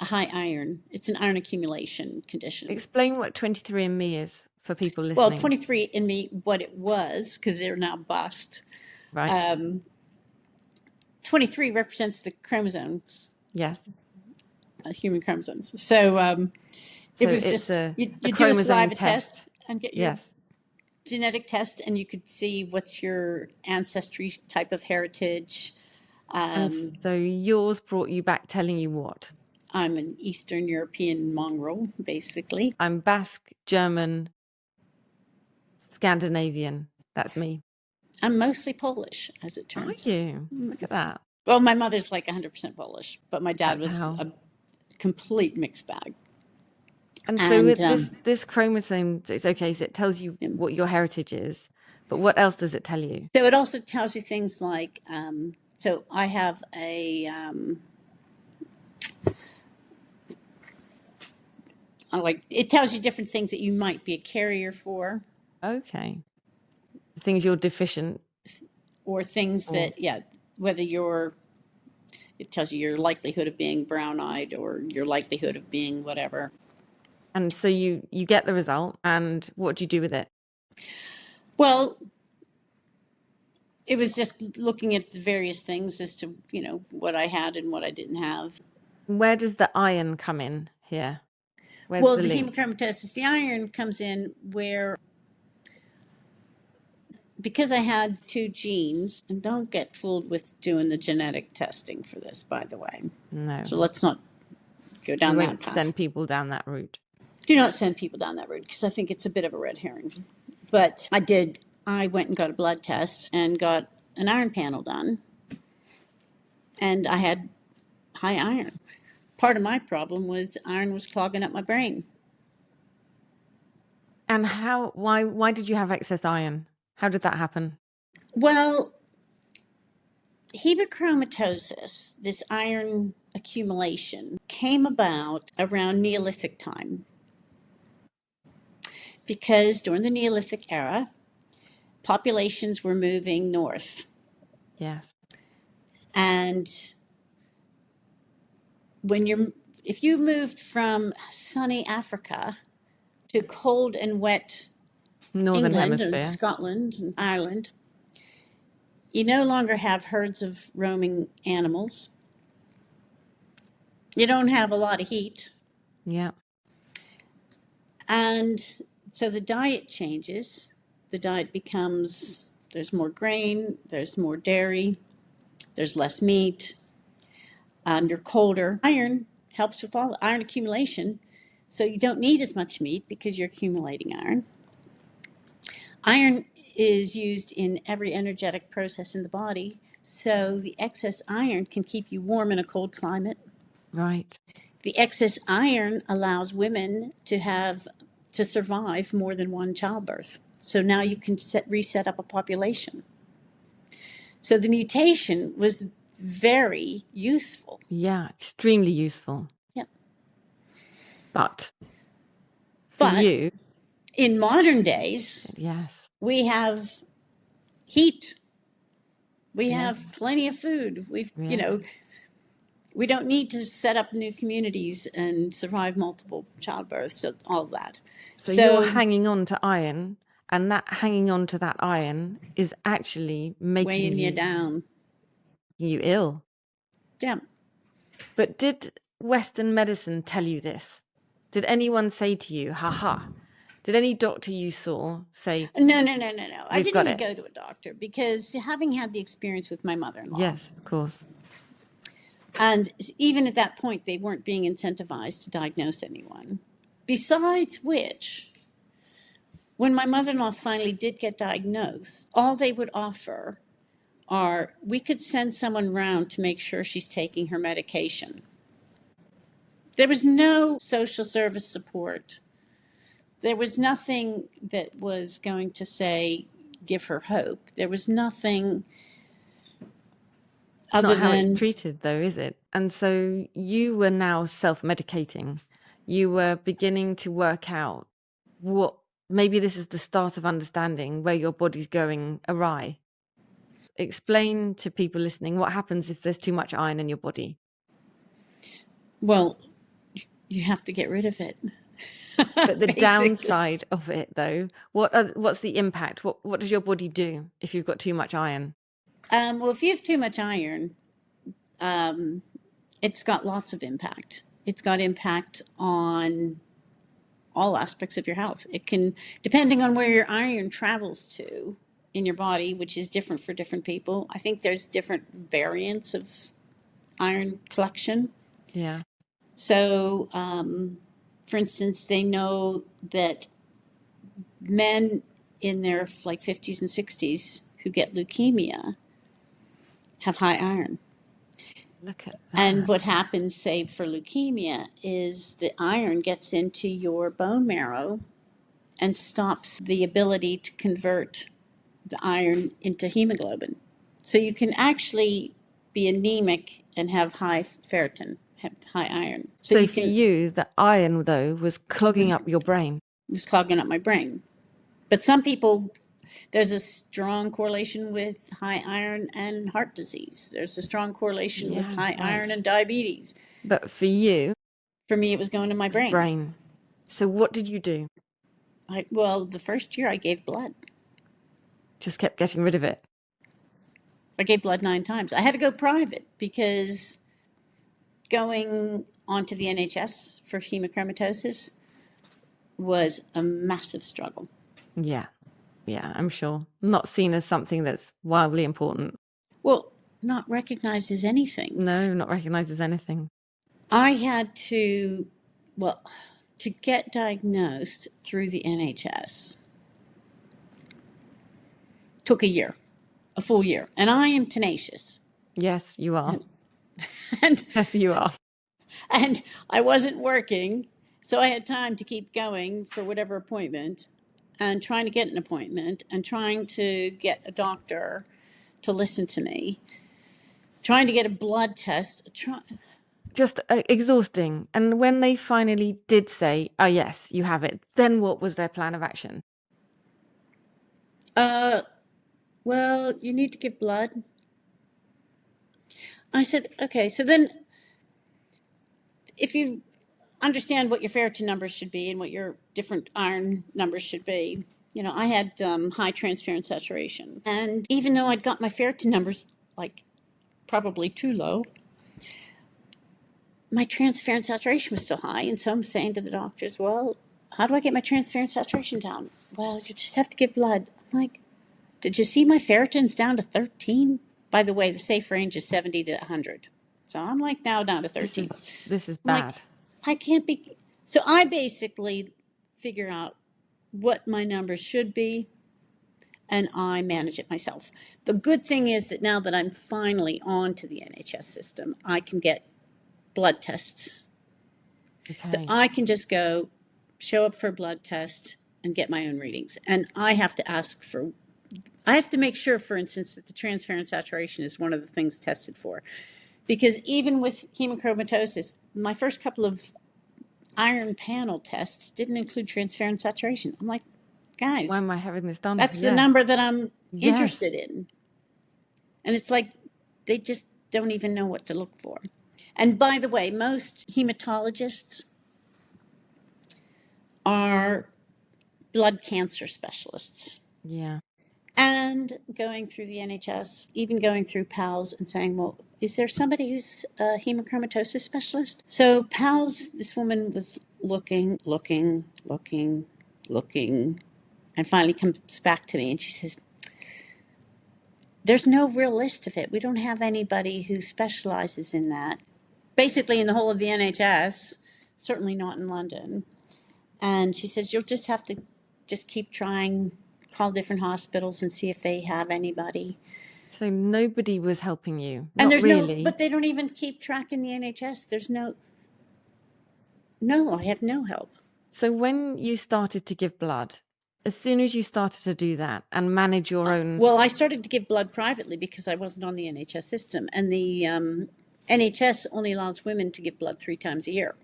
A: high iron. It's an iron accumulation condition.
B: Explain what 23andMe is for people
A: Well,
B: listening.
A: 23andMe, what it was, because they're now bust.
B: Right.
A: 23 represents the chromosomes,
B: Yes.
A: human chromosomes. So it
B: So
A: was
B: it's
A: just,
B: a
A: you do a
B: chromosome
A: saliva
B: test.
A: test and get your
B: Yes.
A: genetic test, and you could see what's your ancestry type of heritage.
B: And so yours brought you back telling you what?
A: I'm an Eastern European mongrel, basically.
B: I'm Basque, German, Scandinavian. That's me.
A: I'm mostly Polish, as it
B: Are
A: turns out.
B: you? Look at that.
A: Well, my mother's like 100% Polish, but my dad
B: That's
A: was
B: how.
A: a complete mixed bag.
B: And so
A: And
B: with this chromosome, it's okay, so it tells you what your heritage is, but what else does it tell you?
A: so it also tells you things like, so I have like, it tells you different things that you might be a carrier for,
B: Okay. Things you're deficient.
A: or things that, whether it tells you your likelihood of being brown-eyed or your likelihood of being whatever.
B: And so you get the result, and what do you do with it?
A: Well, it was just looking at the various things as to, what I had and what I didn't have.
B: Where does the iron come in here? Where's
A: Well,
B: the
A: the
B: link?
A: hemochromatosis, the iron comes in where, because I had two genes, and don't get fooled with doing the genetic testing for this, by the way.
B: No.
A: So let's not go
B: You
A: down that
B: won't
A: path.
B: send people down that route.
A: Do not send people down that route, because I think it's a bit of a red herring. But I went and got a blood test and got an iron panel done. and I had high iron. Part of my problem was iron was clogging up my brain.
B: And why did you have excess iron? How did that happen?
A: Well, hemochromatosis, this iron accumulation, came about around Neolithic time because during the Neolithic era, populations were moving north.
B: Yes.
A: And if you moved from sunny Africa to cold and wet
B: Northern
A: England and
B: Hemisphere.
A: Scotland and Ireland, you no longer have herds of roaming animals. You don't have a lot of heat.
B: Yeah.
A: And so the diet changes. The diet becomes, there's more grain, there's more dairy, there's less meat. You're colder. Iron helps with all the iron accumulation. So you don't need as much meat because you're accumulating iron. Iron is used in every energetic process in the body. So the excess iron can keep you warm in a cold climate.
B: Right.
A: The excess iron allows women to survive more than one childbirth. So now you can reset up a population. So the mutation was very useful.
B: Yeah, extremely useful.
A: Yep.
B: But for you,
A: in modern days,
B: yes,
A: we have heat. We
B: yes.
A: have plenty of food.
B: Yes.
A: We don't need to set up new communities and survive multiple childbirths, all that.
B: So you're hanging on to iron, and that hanging on to that iron is actually making
A: weighing you down.
B: You ill.
A: Yeah.
B: But did Western medicine tell you this? Did anyone say to you, ha? Did any doctor you saw say,
A: No. I didn't even go to a doctor because having had the experience with my mother-in-law.
B: Yes, of course.
A: And even at that point, they weren't being incentivized to diagnose anyone. Besides which, when my mother-in-law finally did get diagnosed, all they would offer are, we could send someone around to make sure she's taking her medication. There was no social service support. There was nothing that was going to say, give her hope. There was nothing other
B: Not how
A: than
B: it's treated, though, is it? And so you were now self-medicating. You were beginning to work out what, maybe this is the start of understanding where your body's going awry. Explain to people listening what happens if there's too much iron in your body.
A: Well, you have to get rid of it.
B: But the downside of it, though, what's the impact? What does your body do if you've got too much iron?
A: Well, if you have too much iron, it's got lots of impact. It's got impact on all aspects of your health. It can, depending on where your iron travels to in your body, which is different for different people. I think there's different variants of iron collection.
B: Yeah.
A: So, for instance, they know that men in their 50s and 60s who get leukemia have high iron.
B: Look at that.
A: And what happens, say, for leukemia is the iron gets into your bone marrow and stops the ability to convert the iron into hemoglobin. So you can actually be anemic and have high ferritin, have high iron.
B: So you, the iron, though, was clogging up your brain.
A: It was clogging up my brain. But some people, there's a strong correlation with high iron and heart disease. There's a strong correlation with high iron and diabetes.
B: But for you?
A: For me, it was going to my brain.
B: So what did you do?
A: Well, the first year I gave blood.
B: Just kept getting rid of it?
A: I gave blood 9 times. I had to go private because going onto the NHS for hemochromatosis was a massive struggle.
B: Yeah, I'm sure. Not seen as something that's wildly important.
A: Well, not recognized as anything.
B: No, not recognized as anything.
A: I had to get diagnosed through the NHS took a full year. And I am tenacious.
B: Yes, you are.
A: and
B: Yes, you are.
A: and I wasn't working, so I had time to keep going for whatever appointment, and trying to get an appointment, and trying to get a doctor to listen to me, trying to get a blood test.
B: Just exhausting. And when they finally did say, oh, yes, you have it, then what was their plan of action?
A: Well, you need to give blood. I said, okay. So then, if you understand what your ferritin numbers should be and what your different iron numbers should be, I had high transferrin saturation. And even though I'd got my ferritin numbers like probably too low, my transferrin saturation was still high. And so I'm saying to the doctors, well, how do I get my transferrin saturation down? Well, you just have to give blood. I'm like, did you see my ferritins down to 13? By the way, the safe range is 70 to 100. So I'm like now down to 13.
B: This is
A: I'm like,
B: bad.
A: I can't be. So I basically figure out what my numbers should be, and I manage it myself. The good thing is that now that I'm finally on to the NHS system, I can get blood tests. So
B: Okay.
A: I can just go show up for a blood test and get my own readings. And I have to make sure, for instance, that the transferrin saturation is one of the things tested for. Because even with hemochromatosis, my first couple of iron panel tests didn't include transferrin saturation. I'm like, guys,
B: Why am I having this done?
A: that's the
B: Yes.
A: number that I'm
B: Yes.
A: interested in. And it's like they just don't even know what to look for. And by the way, most hematologists are blood cancer specialists.
B: Yeah.
A: And going through the NHS, even going through PALS and saying, well, is there somebody who's a hemochromatosis specialist? So PALS, this woman was looking, and finally comes back to me and she says, there's no real list of it. We don't have anybody who specializes in that. Basically in the whole of the NHS, certainly not in London. And she says, you'll just have to just keep trying, call different hospitals and see if they have anybody.
B: So nobody was helping you.
A: And
B: Not
A: there's
B: really.
A: but they don't even keep track in the NHS. There's no, I have no help.
B: So when you started to give blood, as soon as you started to do that and manage your own.
A: Well, I started to give blood privately because I wasn't on the NHS system. And the NHS only allows women to give blood 3 times a year,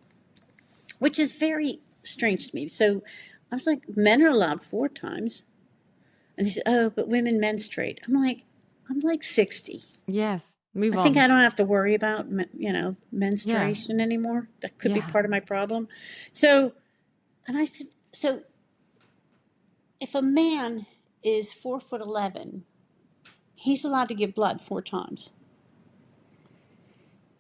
A: which is very strange to me. So I was like, men are allowed 4 times. And they said, oh, but women menstruate. I'm like 60.
B: Yes. Move on.
A: I think I don't have to worry about, menstruation anymore. That could be part of my problem. So, and I said, so if a man is 4'11", he's allowed to give blood 4 times.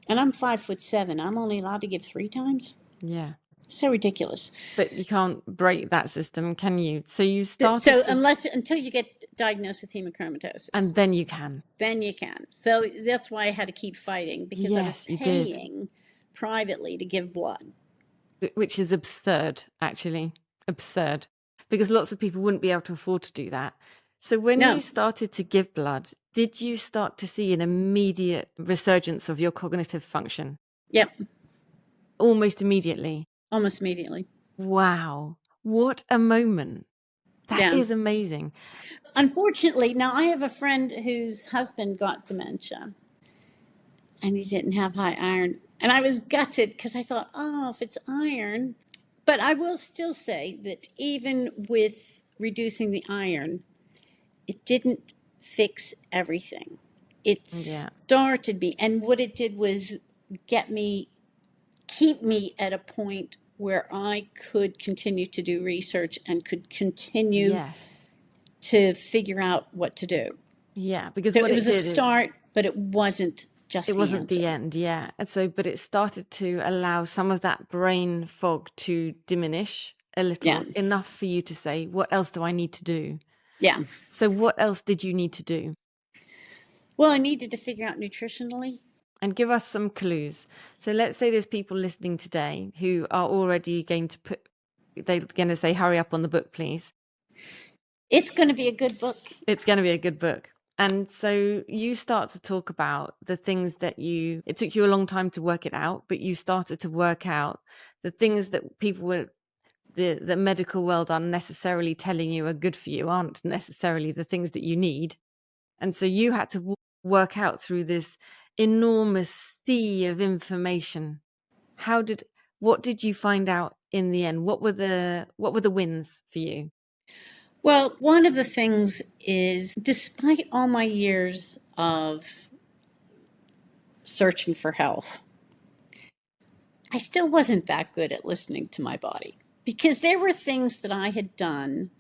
A: And I'm 5'7". I'm only allowed to give 3 times.
B: Yeah.
A: So ridiculous.
B: But you can't break that system, can you? So you started
A: until you get diagnosed with hemochromatosis.
B: And then you can.
A: Then you can. So that's why I had to keep fighting, because I was paying privately to give blood.
B: Which is absurd, actually. Absurd. Because lots of people wouldn't be able to afford to do that. So when you started to give blood, did you start to see an immediate resurgence of your cognitive function?
A: Yep.
B: Almost immediately.
A: Almost immediately.
B: Wow. What a moment. That is amazing.
A: Unfortunately, now I have a friend whose husband got dementia and he didn't have high iron. And I was gutted because I thought, oh, if it's iron. But I will still say that even with reducing the iron, it didn't fix everything. It started me. And what it did was keep me at a point where I could continue to do research and could continue to figure out what to do.
B: Yeah, because
A: so
B: what
A: it was a start, but it wasn't just
B: the end. Yeah. And so, but it started to allow some of that brain fog to diminish a little, enough for you to say, what else do I need to do?
A: Yeah.
B: So what else did you need to do?
A: Well, I needed to figure out nutritionally.
B: And give us some clues. So let's say there's people listening today who are already going to they're going to say, hurry up on the book, please.
A: It's going to be a good book.
B: It's going to be a good book. And so you start to talk about the things that it took you a long time to work it out, but you started to work out the things that people were, the medical world are necessarily telling you are good for you aren't necessarily the things that you need. And so you had to work out through this enormous sea of information. What did you find out in the end? What were the wins for you?
A: Well, one of the things is, despite all my years of searching for health, I still wasn't that good at listening to my body, because there were things that I had done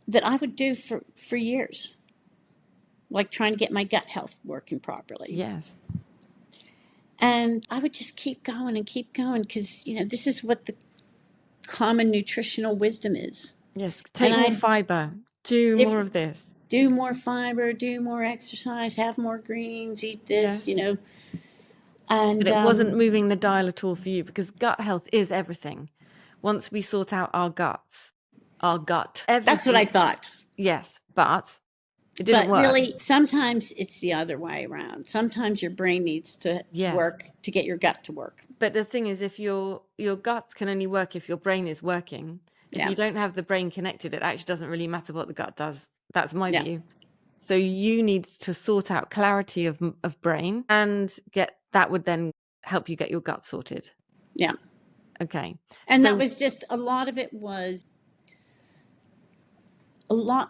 A: that I would do for years, like trying to get my gut health working properly.
B: Yes.
A: And I would just keep going and keep going, because, this is what the common nutritional wisdom is.
B: Yes.
A: And
B: Take more
A: I
B: fiber. Do more of this.
A: do more fiber, do more exercise, have more greens, eat this,
B: Yes.
A: And
B: But it wasn't moving the dial at all for you, because gut health is everything. Once we sort out our gut,
A: that's what I
B: everything.
A: thought.
B: Yes, but it didn't
A: But
B: work.
A: really, sometimes it's the other way around. Sometimes your brain needs to
B: Yes.
A: work to get your gut to work.
B: But the thing is, if your gut can only work if your brain is working. If
A: Yeah.
B: you don't have the brain connected, it actually doesn't really matter what the gut does. That's my
A: Yeah.
B: view. So you need to sort out clarity of brain, and that would then help you get your gut sorted.
A: Yeah.
B: Okay.
A: And
B: so
A: that was just, a lot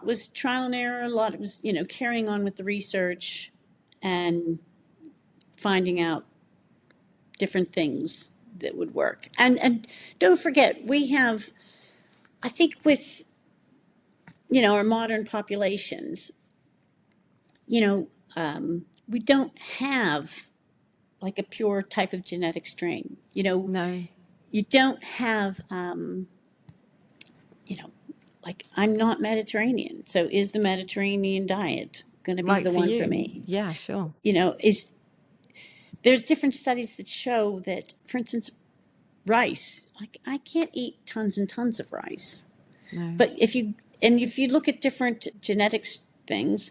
A: was trial and error. A lot was, carrying on with the research and finding out different things that would work. And don't forget, we have, I think, with, our modern populations, we don't have like a pure type of genetic strain.
B: no.
A: You don't have, like, I'm not Mediterranean. So is the Mediterranean diet going to be
B: Right
A: the
B: for
A: one for
B: you.
A: me?
B: Yeah, sure.
A: There's different studies that show that, for instance, rice, like, I can't eat tons and tons of rice.
B: No.
A: But if you look at different genetics things,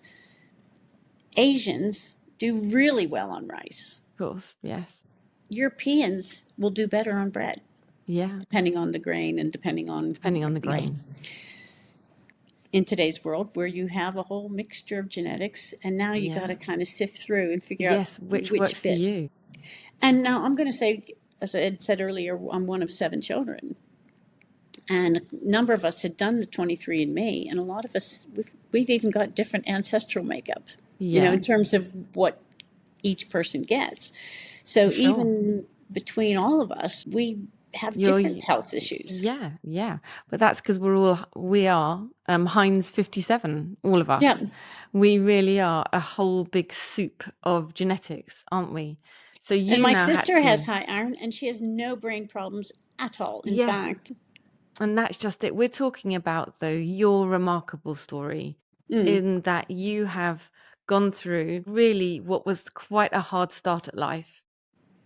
A: Asians do really well on rice.
B: Of course. Yes.
A: Europeans will do better on bread.
B: Yeah.
A: Depending on the grain and depending on
B: the grain.
A: Else. In today's world, where you have a whole mixture of genetics, and now you got to kind of sift through and figure out
B: which works
A: bit.
B: for you.
A: And now I'm going to say, as I had said earlier, I'm one of 7 children. And a number of us had done the 23andMe, and a lot of us, we've even got different ancestral makeup, in terms of what each person gets. So even between all of us, we have different health issues.
B: Yeah. But that's because we are Heinz 57, all of us.
A: Yeah.
B: We really are a whole big soup of genetics, aren't we? So
A: and my sister has high iron, and she has no brain problems at all. In fact.
B: And that's just it. We're talking about, though, your remarkable story, in that you have gone through really what was quite a hard start at life.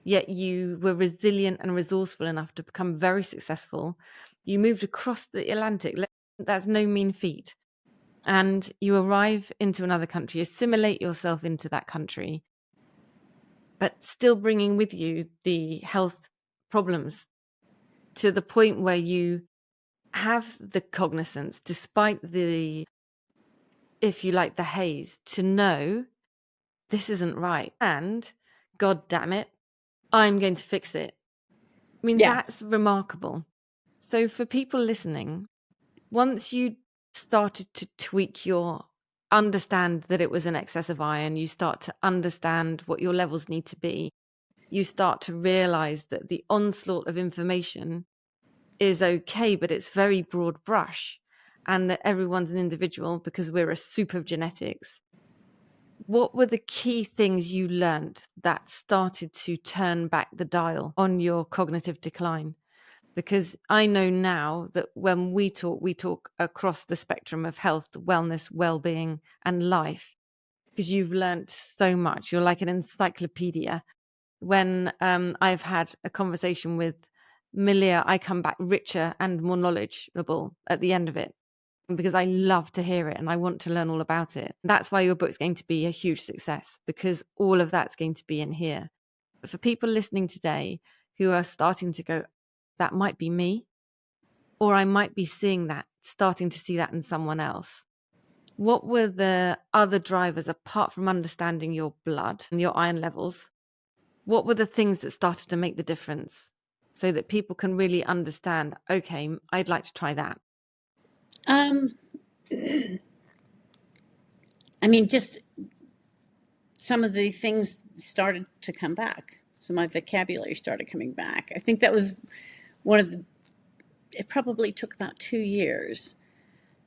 B: Yet you were resilient and resourceful enough to become very successful. You moved across the Atlantic. That's no mean feat. And you arrive into another country, assimilate yourself into that country, but still bringing with you the health problems, to the point where you have the cognizance, despite the, if you like, the haze, to know this isn't right. And God damn it, I'm going to fix it. I mean, that's remarkable. So for people listening, once you started to tweak understand that it was an excess of iron, you start to understand what your levels need to be, you start to realize that the onslaught of information is okay, but it's very broad brush, and that everyone's an individual because we're a soup of genetics. What were the key things you learned that started to turn back the dial on your cognitive decline? Because I know now that when we talk across the spectrum of health, wellness, well-being, and life, because you've learned so much. You're like an encyclopedia. When I've had a conversation with Maliya, I come back richer and more knowledgeable at the end of it. because I love to hear it and I want to learn all about it. That's why your book's going to be a huge success, because all of that's going to be in here. But for people listening today who are starting to go, that might be me, or I might be seeing that, starting to see that in someone else. What were the other drivers apart from understanding your blood and your iron levels? What were the things that started to make the difference so that people can really understand, okay, I'd like to try that?
A: I mean, just some of the things started to come back. So my vocabulary started coming back. I think that was one of the, it probably took about 2 years.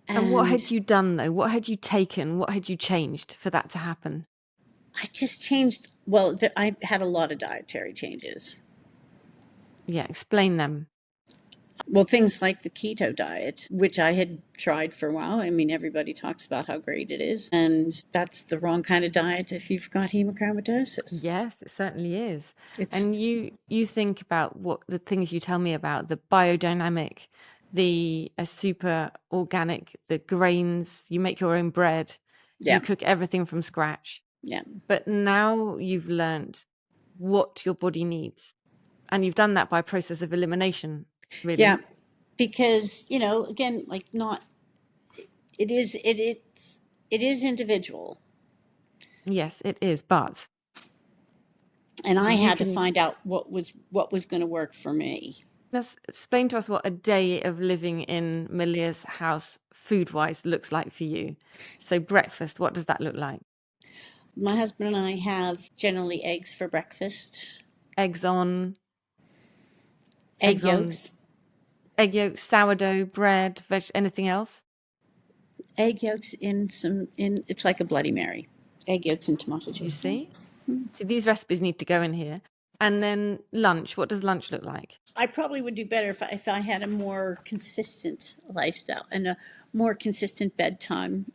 B: And what
A: And
B: had you done though? What had you taken? What had you changed for that to happen?
A: I just changed, well, I had a lot of dietary changes.
B: Yeah, explain them.
A: Well, things like the keto diet, which I had tried for a while. I mean, everybody talks about how great it is. And that's the wrong kind of diet if you've got hemochromatosis.
B: Yes, it certainly is.
A: It's,
B: And you think about what the things you tell me about, the biodynamic, the super organic, the grains, you make your own bread, you
A: yeah,
B: cook everything from scratch.
A: yeah,
B: But now you've learned what your body needs. And you've done that by process of elimination,
A: yeah.
B: really.
A: Because, again, like not, it is, it is individual.
B: Yes, it is. But
A: And I
B: you
A: had to
B: can
A: find out what was going to work for me.
B: just explain to us what a day of living in Malia's house food wise looks like for you. So breakfast, what does that look like?
A: My husband and I have generally eggs for breakfast,
B: Eggs on,
A: egg
B: eggs on,
A: yolks,
B: egg yolks, sourdough, bread, anything else?
A: egg yolks in it's like a Bloody Mary, egg yolks and tomato
B: You
A: juice.
B: see? See, these recipes need to go in here. And then lunch, what does lunch look like?
A: I probably would do better if I had a more consistent lifestyle and a more consistent bedtime,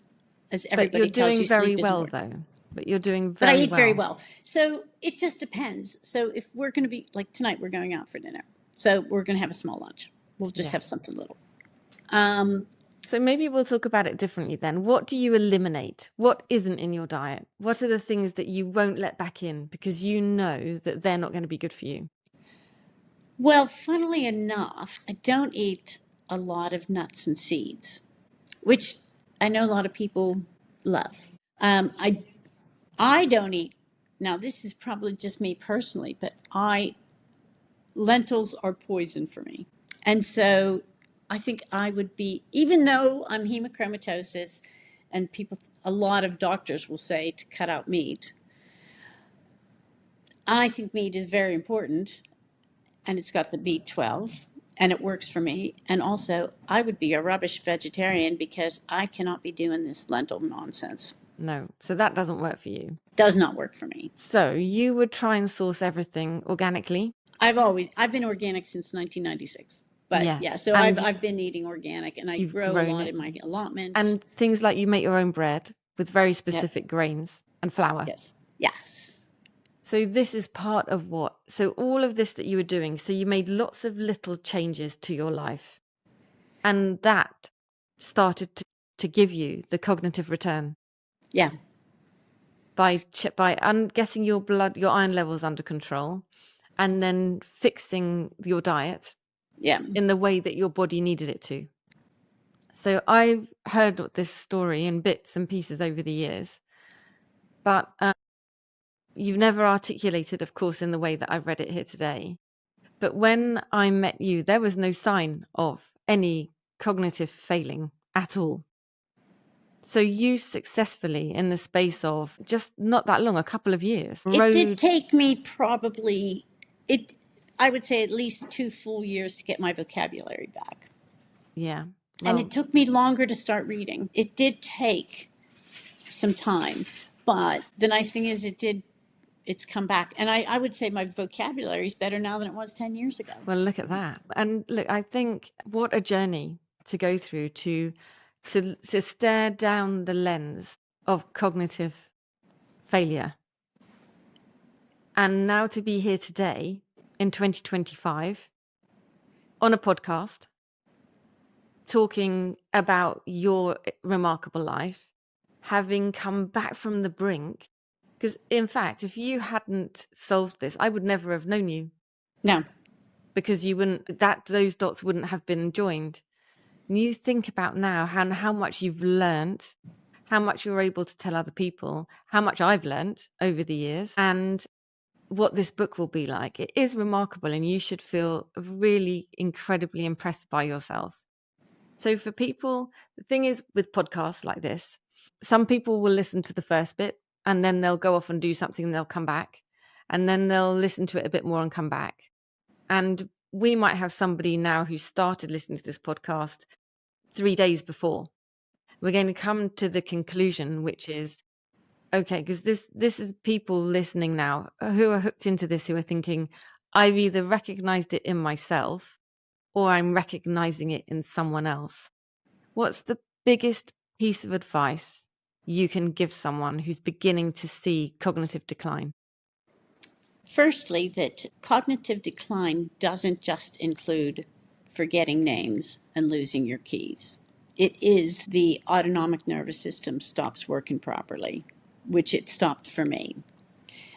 A: as
B: But you're
A: everybody tells
B: doing
A: you
B: very
A: sleep is
B: well,
A: important.
B: though. But you're doing
A: But I
B: very
A: eat very
B: well.
A: well. So it just depends. So if we're going to be like tonight, we're going out for dinner. So we're going to have a small lunch. We'll just have
B: Yes.
A: something little. Um,
B: So maybe we'll talk about it differently then. What do you eliminate? What isn't in your diet? What are the things that you won't let back in because you know that they're not going to be good for you?
A: well, funnily enough, I don't eat a lot of nuts and seeds, which I know a lot of people love. I don't eat. Now, this is probably just me personally, but I lentils are poison for me. And so I think I would be, even though I'm hemochromatosis and people, a lot of doctors will say to cut out meat, I think meat is very important and it's got the B12 and it works for me. And also, I would be a rubbish vegetarian because I cannot be doing this lentil nonsense.
B: No. So that doesn't work for you.
A: Does not work for me.
B: So you would try and source everything organically?
A: I've been organic since 1996. But yeah,
B: Yes.
A: so I've
B: And
A: I've been eating organic and I
B: you've
A: grow a
B: grown
A: lot
B: it.
A: in my allotment.
B: And things like you make your own bread with very
A: Yeah.
B: specific grains and flour.
A: Yes. Yes.
B: So this is part of what, so all of this that you were doing, so you made lots of little changes to your life, and that started to give you the cognitive return
A: Yeah.
B: by getting your blood, your iron levels under control, and then fixing your diet
A: Yeah.
B: in the way that your body needed it to. So I've heard this story in bits and pieces over the years, but you've never articulated, of course, in the way that I've read it here today. But when I met you, there was no sign of any cognitive failing at all. So you successfully, in the space of just not that long, a couple of years,
A: It did
B: rode.
A: take me probably it I would say at least 2 full years to get my vocabulary back.
B: Yeah.
A: And it
B: Well,
A: took me longer to start reading. It did take some time. But the nice thing is it's come back. And I would say my vocabulary is better now than it was 10 years ago.
B: well, look at that. And look, I think what a journey to go through to stare down the lens of cognitive failure. And now to be here today in 2025 on a podcast talking about your remarkable life, having come back from the brink. Because in fact, if you hadn't solved this, I would never have known you,
A: No.
B: because those dots wouldn't have been joined. And you think about now how much you've learnt, how much you're able to tell other people, how much I've learnt over the years, and what this book will be like. It is remarkable, and you should feel really incredibly impressed by yourself. So for people, the thing is with podcasts like this, some people will listen to the first bit and then they'll go off and do something and they'll come back, and then they'll listen to it a bit more and come back. And we might have somebody now who started listening to this podcast 3 days before. We're going to come to the conclusion, which is, okay, because this is people listening now who are hooked into this, who are thinking, I've either recognized it in myself or I'm recognizing it in someone else. What's the biggest piece of advice you can give someone who's beginning to see cognitive decline?
A: Firstly, that cognitive decline doesn't just include forgetting names and losing your keys. It is the autonomic nervous system stops working properly, which it stopped for me.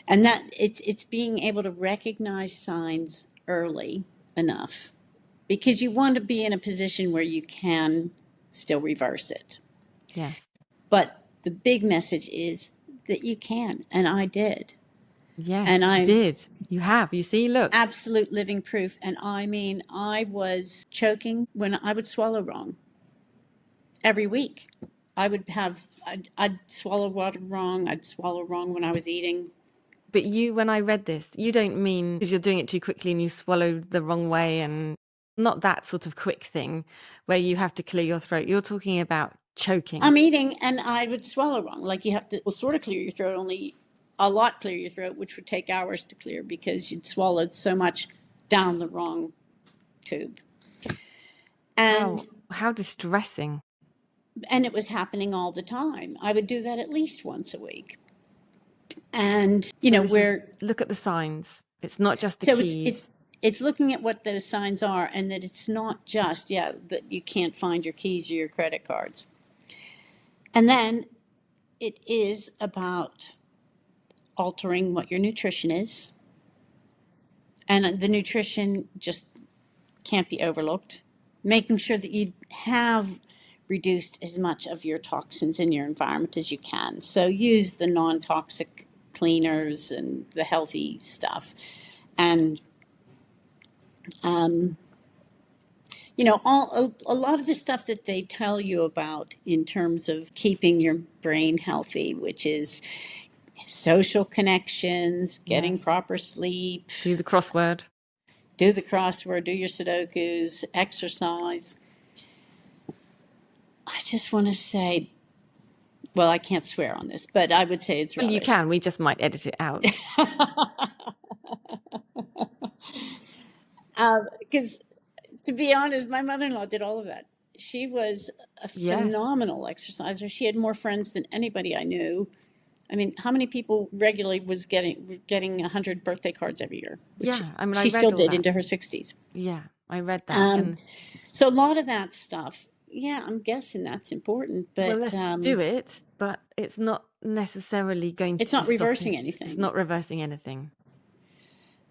A: And that it's being able to recognize signs early enough, because you want to be in a position where you can still reverse it.
B: Yes.
A: But the big message is that you can, and I did.
B: Yes,
A: And
B: you
A: I'm
B: did. You have. You see, look.
A: absolute living proof. And I mean, I was choking when I would swallow wrong every week. I'd swallow water wrong. I'd swallow wrong when I was eating.
B: But when I read this, you don't mean because you're doing it too quickly and you swallowed the wrong way, and not that sort of quick thing where you have to clear your throat. You're talking about choking.
A: I'm eating and I would swallow wrong. Like you have to, well, sort of clear your throat, only a lot clear your throat, which would take hours to clear because you'd swallowed so much down the wrong tube. And
B: how distressing.
A: And it was happening all the time. I would do that at least once a week. And
B: look at the signs. It's not just the
A: so
B: keys.
A: It's looking at what those signs are, and that it's not just that you can't find your keys or your credit cards. And then it is about altering what your nutrition is. And the nutrition just can't be overlooked. Making sure that you have reduced as much of your toxins in your environment as you can. So use the non-toxic cleaners and the healthy stuff. And, a lot of the stuff that they tell you about in terms of keeping your brain healthy, which is social connections, getting proper sleep.
B: Do the crossword.
A: Do your Sudokus, exercise. I just want to say, well, I can't swear on this, but I would say it's rubbish.
B: Well, you can. We just might edit it out.
A: Because to be honest, my mother-in-law did all of that. She was a phenomenal exerciser. She had more friends than anybody I knew. I mean, how many people regularly was getting 100 birthday cards every year? She still did into her 60s.
B: Yeah, I read that.
A: So a lot of that stuff, I'm guessing that's important. But
B: well, let's do it, but it's not necessarily going to.
A: It's not reversing anything.
B: It's not reversing anything.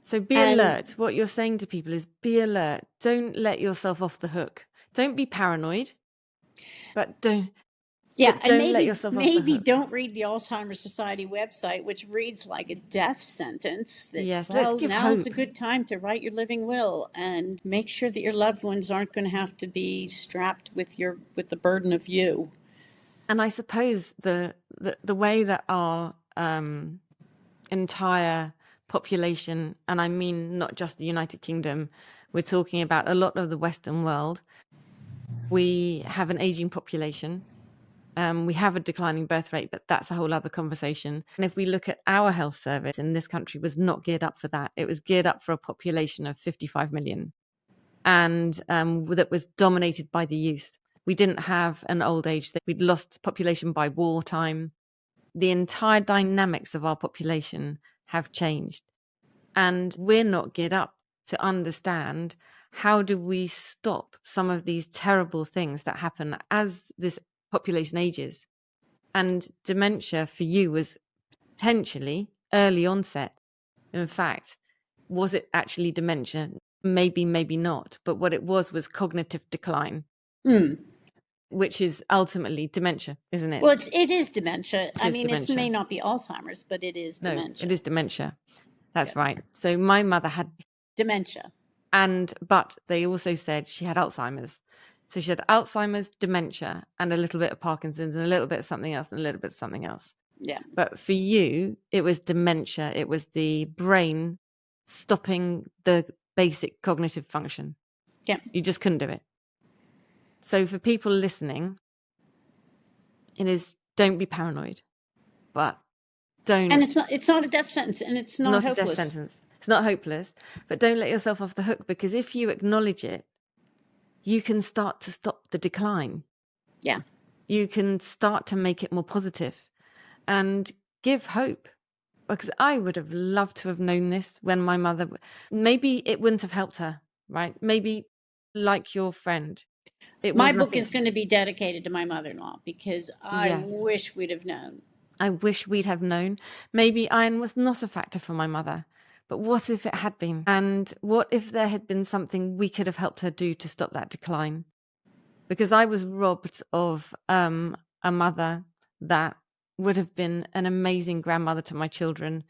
B: So be alert. What you're saying to people is be alert. Don't let yourself off the hook. Don't be paranoid, but don't.
A: Yeah,
B: and don't let yourself off the hook.
A: Maybe don't read the Alzheimer's Society website, which reads like a death sentence.
B: Yes,
A: let's give hope. Now's a good time to write your living will and make sure that your loved ones aren't going to have to be strapped with the burden of you.
B: And I suppose the way that our entire population, and I mean not just the United Kingdom, we're talking about a lot of the Western world. We have an aging population. We have a declining birth rate, but that's a whole other conversation. And if we look at our health service in this country, was not geared up for that. It was geared up for a population of 55 million, and that was dominated by the youth. We didn't have an old age. We'd lost population by wartime. The entire dynamics of our population have changed, and we're not geared up to understand how do we stop some of these terrible things that happen as this population ages? And dementia for you was potentially early onset. In fact, was it actually dementia? Maybe, maybe not. But what it was cognitive decline, which is ultimately dementia, isn't it?
A: Well, it is dementia.
B: It
A: I
B: is
A: mean, it
B: dementia.
A: may not be Alzheimer's, but it is
B: No,
A: dementia.
B: it is dementia. That's
A: Yeah.
B: right. So my mother had
A: Dementia.
B: but they also said she had Alzheimer's. So she had Alzheimer's, dementia, and a little bit of Parkinson's, and a little bit of something else, and a little bit of something else.
A: Yeah.
B: But for you, it was dementia. It was the brain stopping the basic cognitive function.
A: Yeah.
B: You just couldn't do it. So for people listening, it is, don't be paranoid, but don't.
A: And it's not a death sentence, and it's not
B: a death
A: hopeless.
B: sentence. It's not hopeless, but don't let yourself off the hook, because if you acknowledge it, you can start to stop the decline.
A: Yeah.
B: You can start to make it more positive and give hope. Because I would have loved to have known this when my mother, maybe it wouldn't have helped her, right? Maybe like your friend, it
A: My
B: was
A: book
B: nothing.
A: is going to be dedicated to my mother-in-law because I
B: Yes.
A: wish we'd have known.
B: I wish we'd have known. Maybe iron was not a factor for my mother, but what if it had been? And what if there had been something we could have helped her do to stop that decline? Because I was robbed of a mother that would have been an amazing grandmother to my children,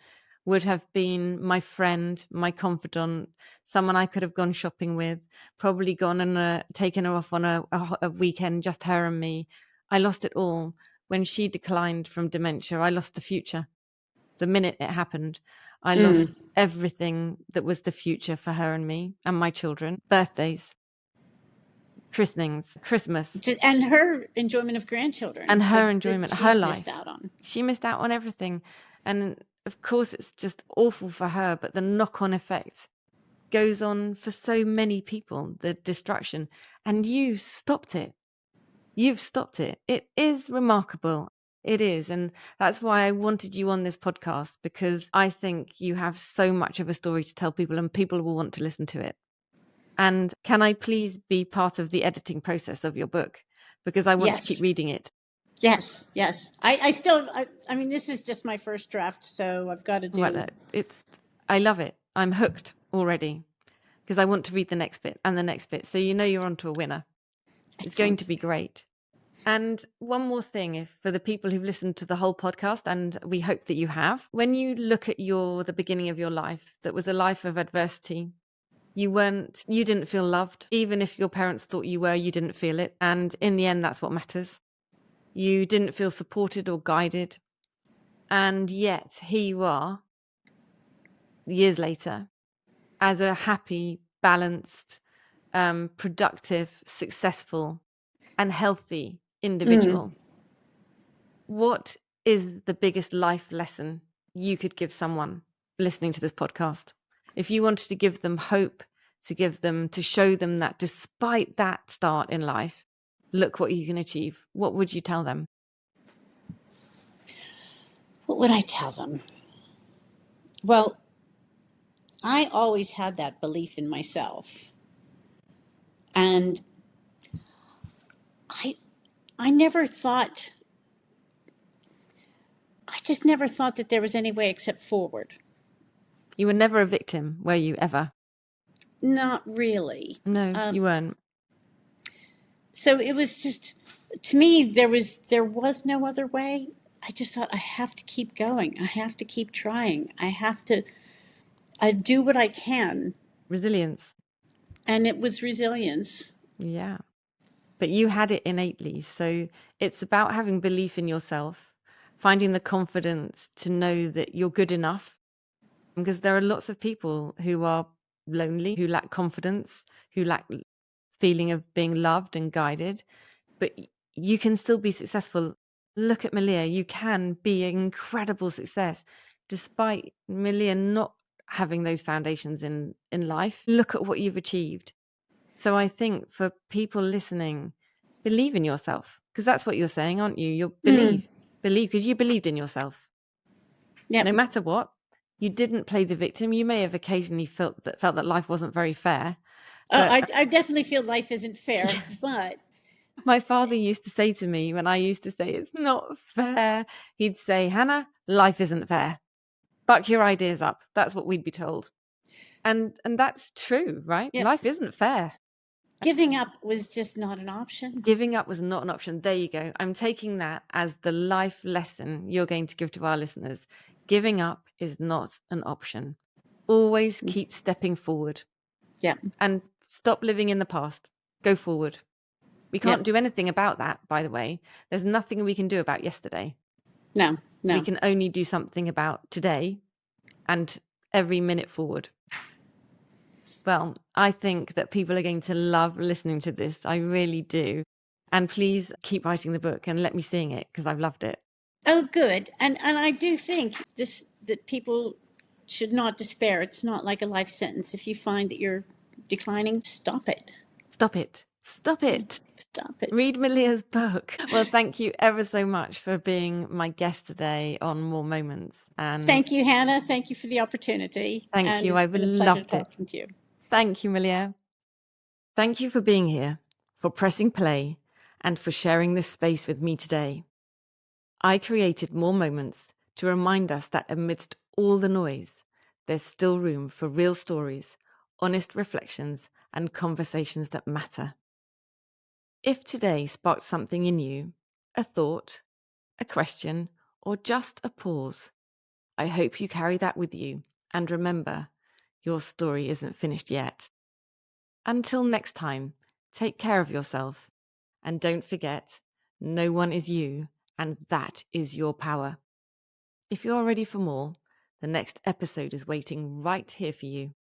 B: would have been my friend, my confidant, someone I could have gone shopping with, probably gone and taken her off on a weekend, just her and me. I lost it all. When she declined from dementia, I lost the future. The minute it happened, I lost everything that was the future for her and me and my children. Birthdays, christenings, Christmas,
A: And her enjoyment of grandchildren.
B: and her
A: that
B: enjoyment, her
A: she's
B: life.
A: missed out on.
B: She missed out on everything. And of course, it's just awful for her, but the knock-on effect goes on for so many people, the destruction. And you stopped it. You've stopped it. It is remarkable. It is. And that's why I wanted you on this podcast, because I think you have so much of a story to tell people, and people will want to listen to it. And can I please be part of the editing process of your book? Because I want to keep reading it.
A: Yes. I mean, this is just my first draft, so I've got to do.
B: Well, I love it. I'm hooked already, because I want to read the next bit and the next bit. So you're onto a winner. It's going to be great. And one more thing, for the people who've listened to the whole podcast, and we hope that you have, when you look at the beginning of your life, that was a life of adversity. You didn't feel loved. Even if your parents thought you were, you didn't feel it. And in the end, that's what matters. You didn't feel supported or guided. And yet here you are, years later, as a happy, balanced, productive, successful, and healthy individual. What is the biggest life lesson you could give someone listening to this podcast? If you wanted to give them hope, to show them that despite that start in life, look what you can achieve, what would you tell them?
A: What would I tell them? Well, I always had that belief in myself. And I never thought, I just never thought that there was any way except forward.
B: You were never a victim, were you ever?
A: Not really.
B: No, you weren't.
A: So it was just, to me, there was no other way. I just thought, I have to keep going. I have to keep trying. I do what I can.
B: Resilience.
A: And it was resilience.
B: Yeah. But you had it innately. So it's about having belief in yourself, finding the confidence to know that you're good enough. Because there are lots of people who are lonely, who lack confidence, who lack feeling of being loved and guided, but you can still be successful. Look at Maliya. You can be an incredible success despite Maliya not having those foundations in life. Look at what you've achieved. So I think for people listening, believe in yourself, because that's what you're saying, aren't you? You believe because you believed in yourself.
A: Yep.
B: No matter what, you didn't play the victim. You may have occasionally felt that life wasn't very fair,
A: I definitely feel life isn't fair,
B: Yes.
A: but
B: My father used to say to me when I used to say it's not fair, he'd say, Hannah, life isn't fair. Buck your ideas up. That's what we'd be told. And that's true, right?
A: yep,
B: Life isn't fair.
A: giving up was just not an option.
B: Giving up was not an option. There you go. I'm taking that as the life lesson you're going to give to our listeners. Giving up is not an option. Always keep stepping forward
A: Yeah,
B: and stop living in the past. Go forward. We can't
A: yep,
B: do anything about that, by the way. There's nothing we can do about yesterday.
A: no,
B: We
A: no.
B: can only do something about today and every minute forward. Well, I think that people are going to love listening to this. I really do. And please keep writing the book and let me sing it because I've loved it.
A: Oh, good. And I do think this that people should not despair. It's not like a life sentence. If you find that you're declining, stop it.
B: Stop it. Stop it.
A: Stop it.
B: Read Maliya's book. Well, thank you ever so much for being my guest today on More Moments. And
A: Thank you, Hannah. Thank you for the opportunity.
B: thank
A: And
B: you.
A: it's
B: I've
A: been a pleasure
B: loved it.
A: talking to you.
B: Thank you, Maliya. Thank you for being here, for pressing play, and for sharing this space with me today. I created More Moments to remind us that amidst all the noise, there's still room for real stories, honest reflections, and conversations that matter. If today sparked something in you, a thought, a question, or just a pause, I hope you carry that with you and remember, your story isn't finished yet. Until next time, take care of yourself. And don't forget, no one is you, and that is your power. If you're ready for more, the next episode is waiting right here for you.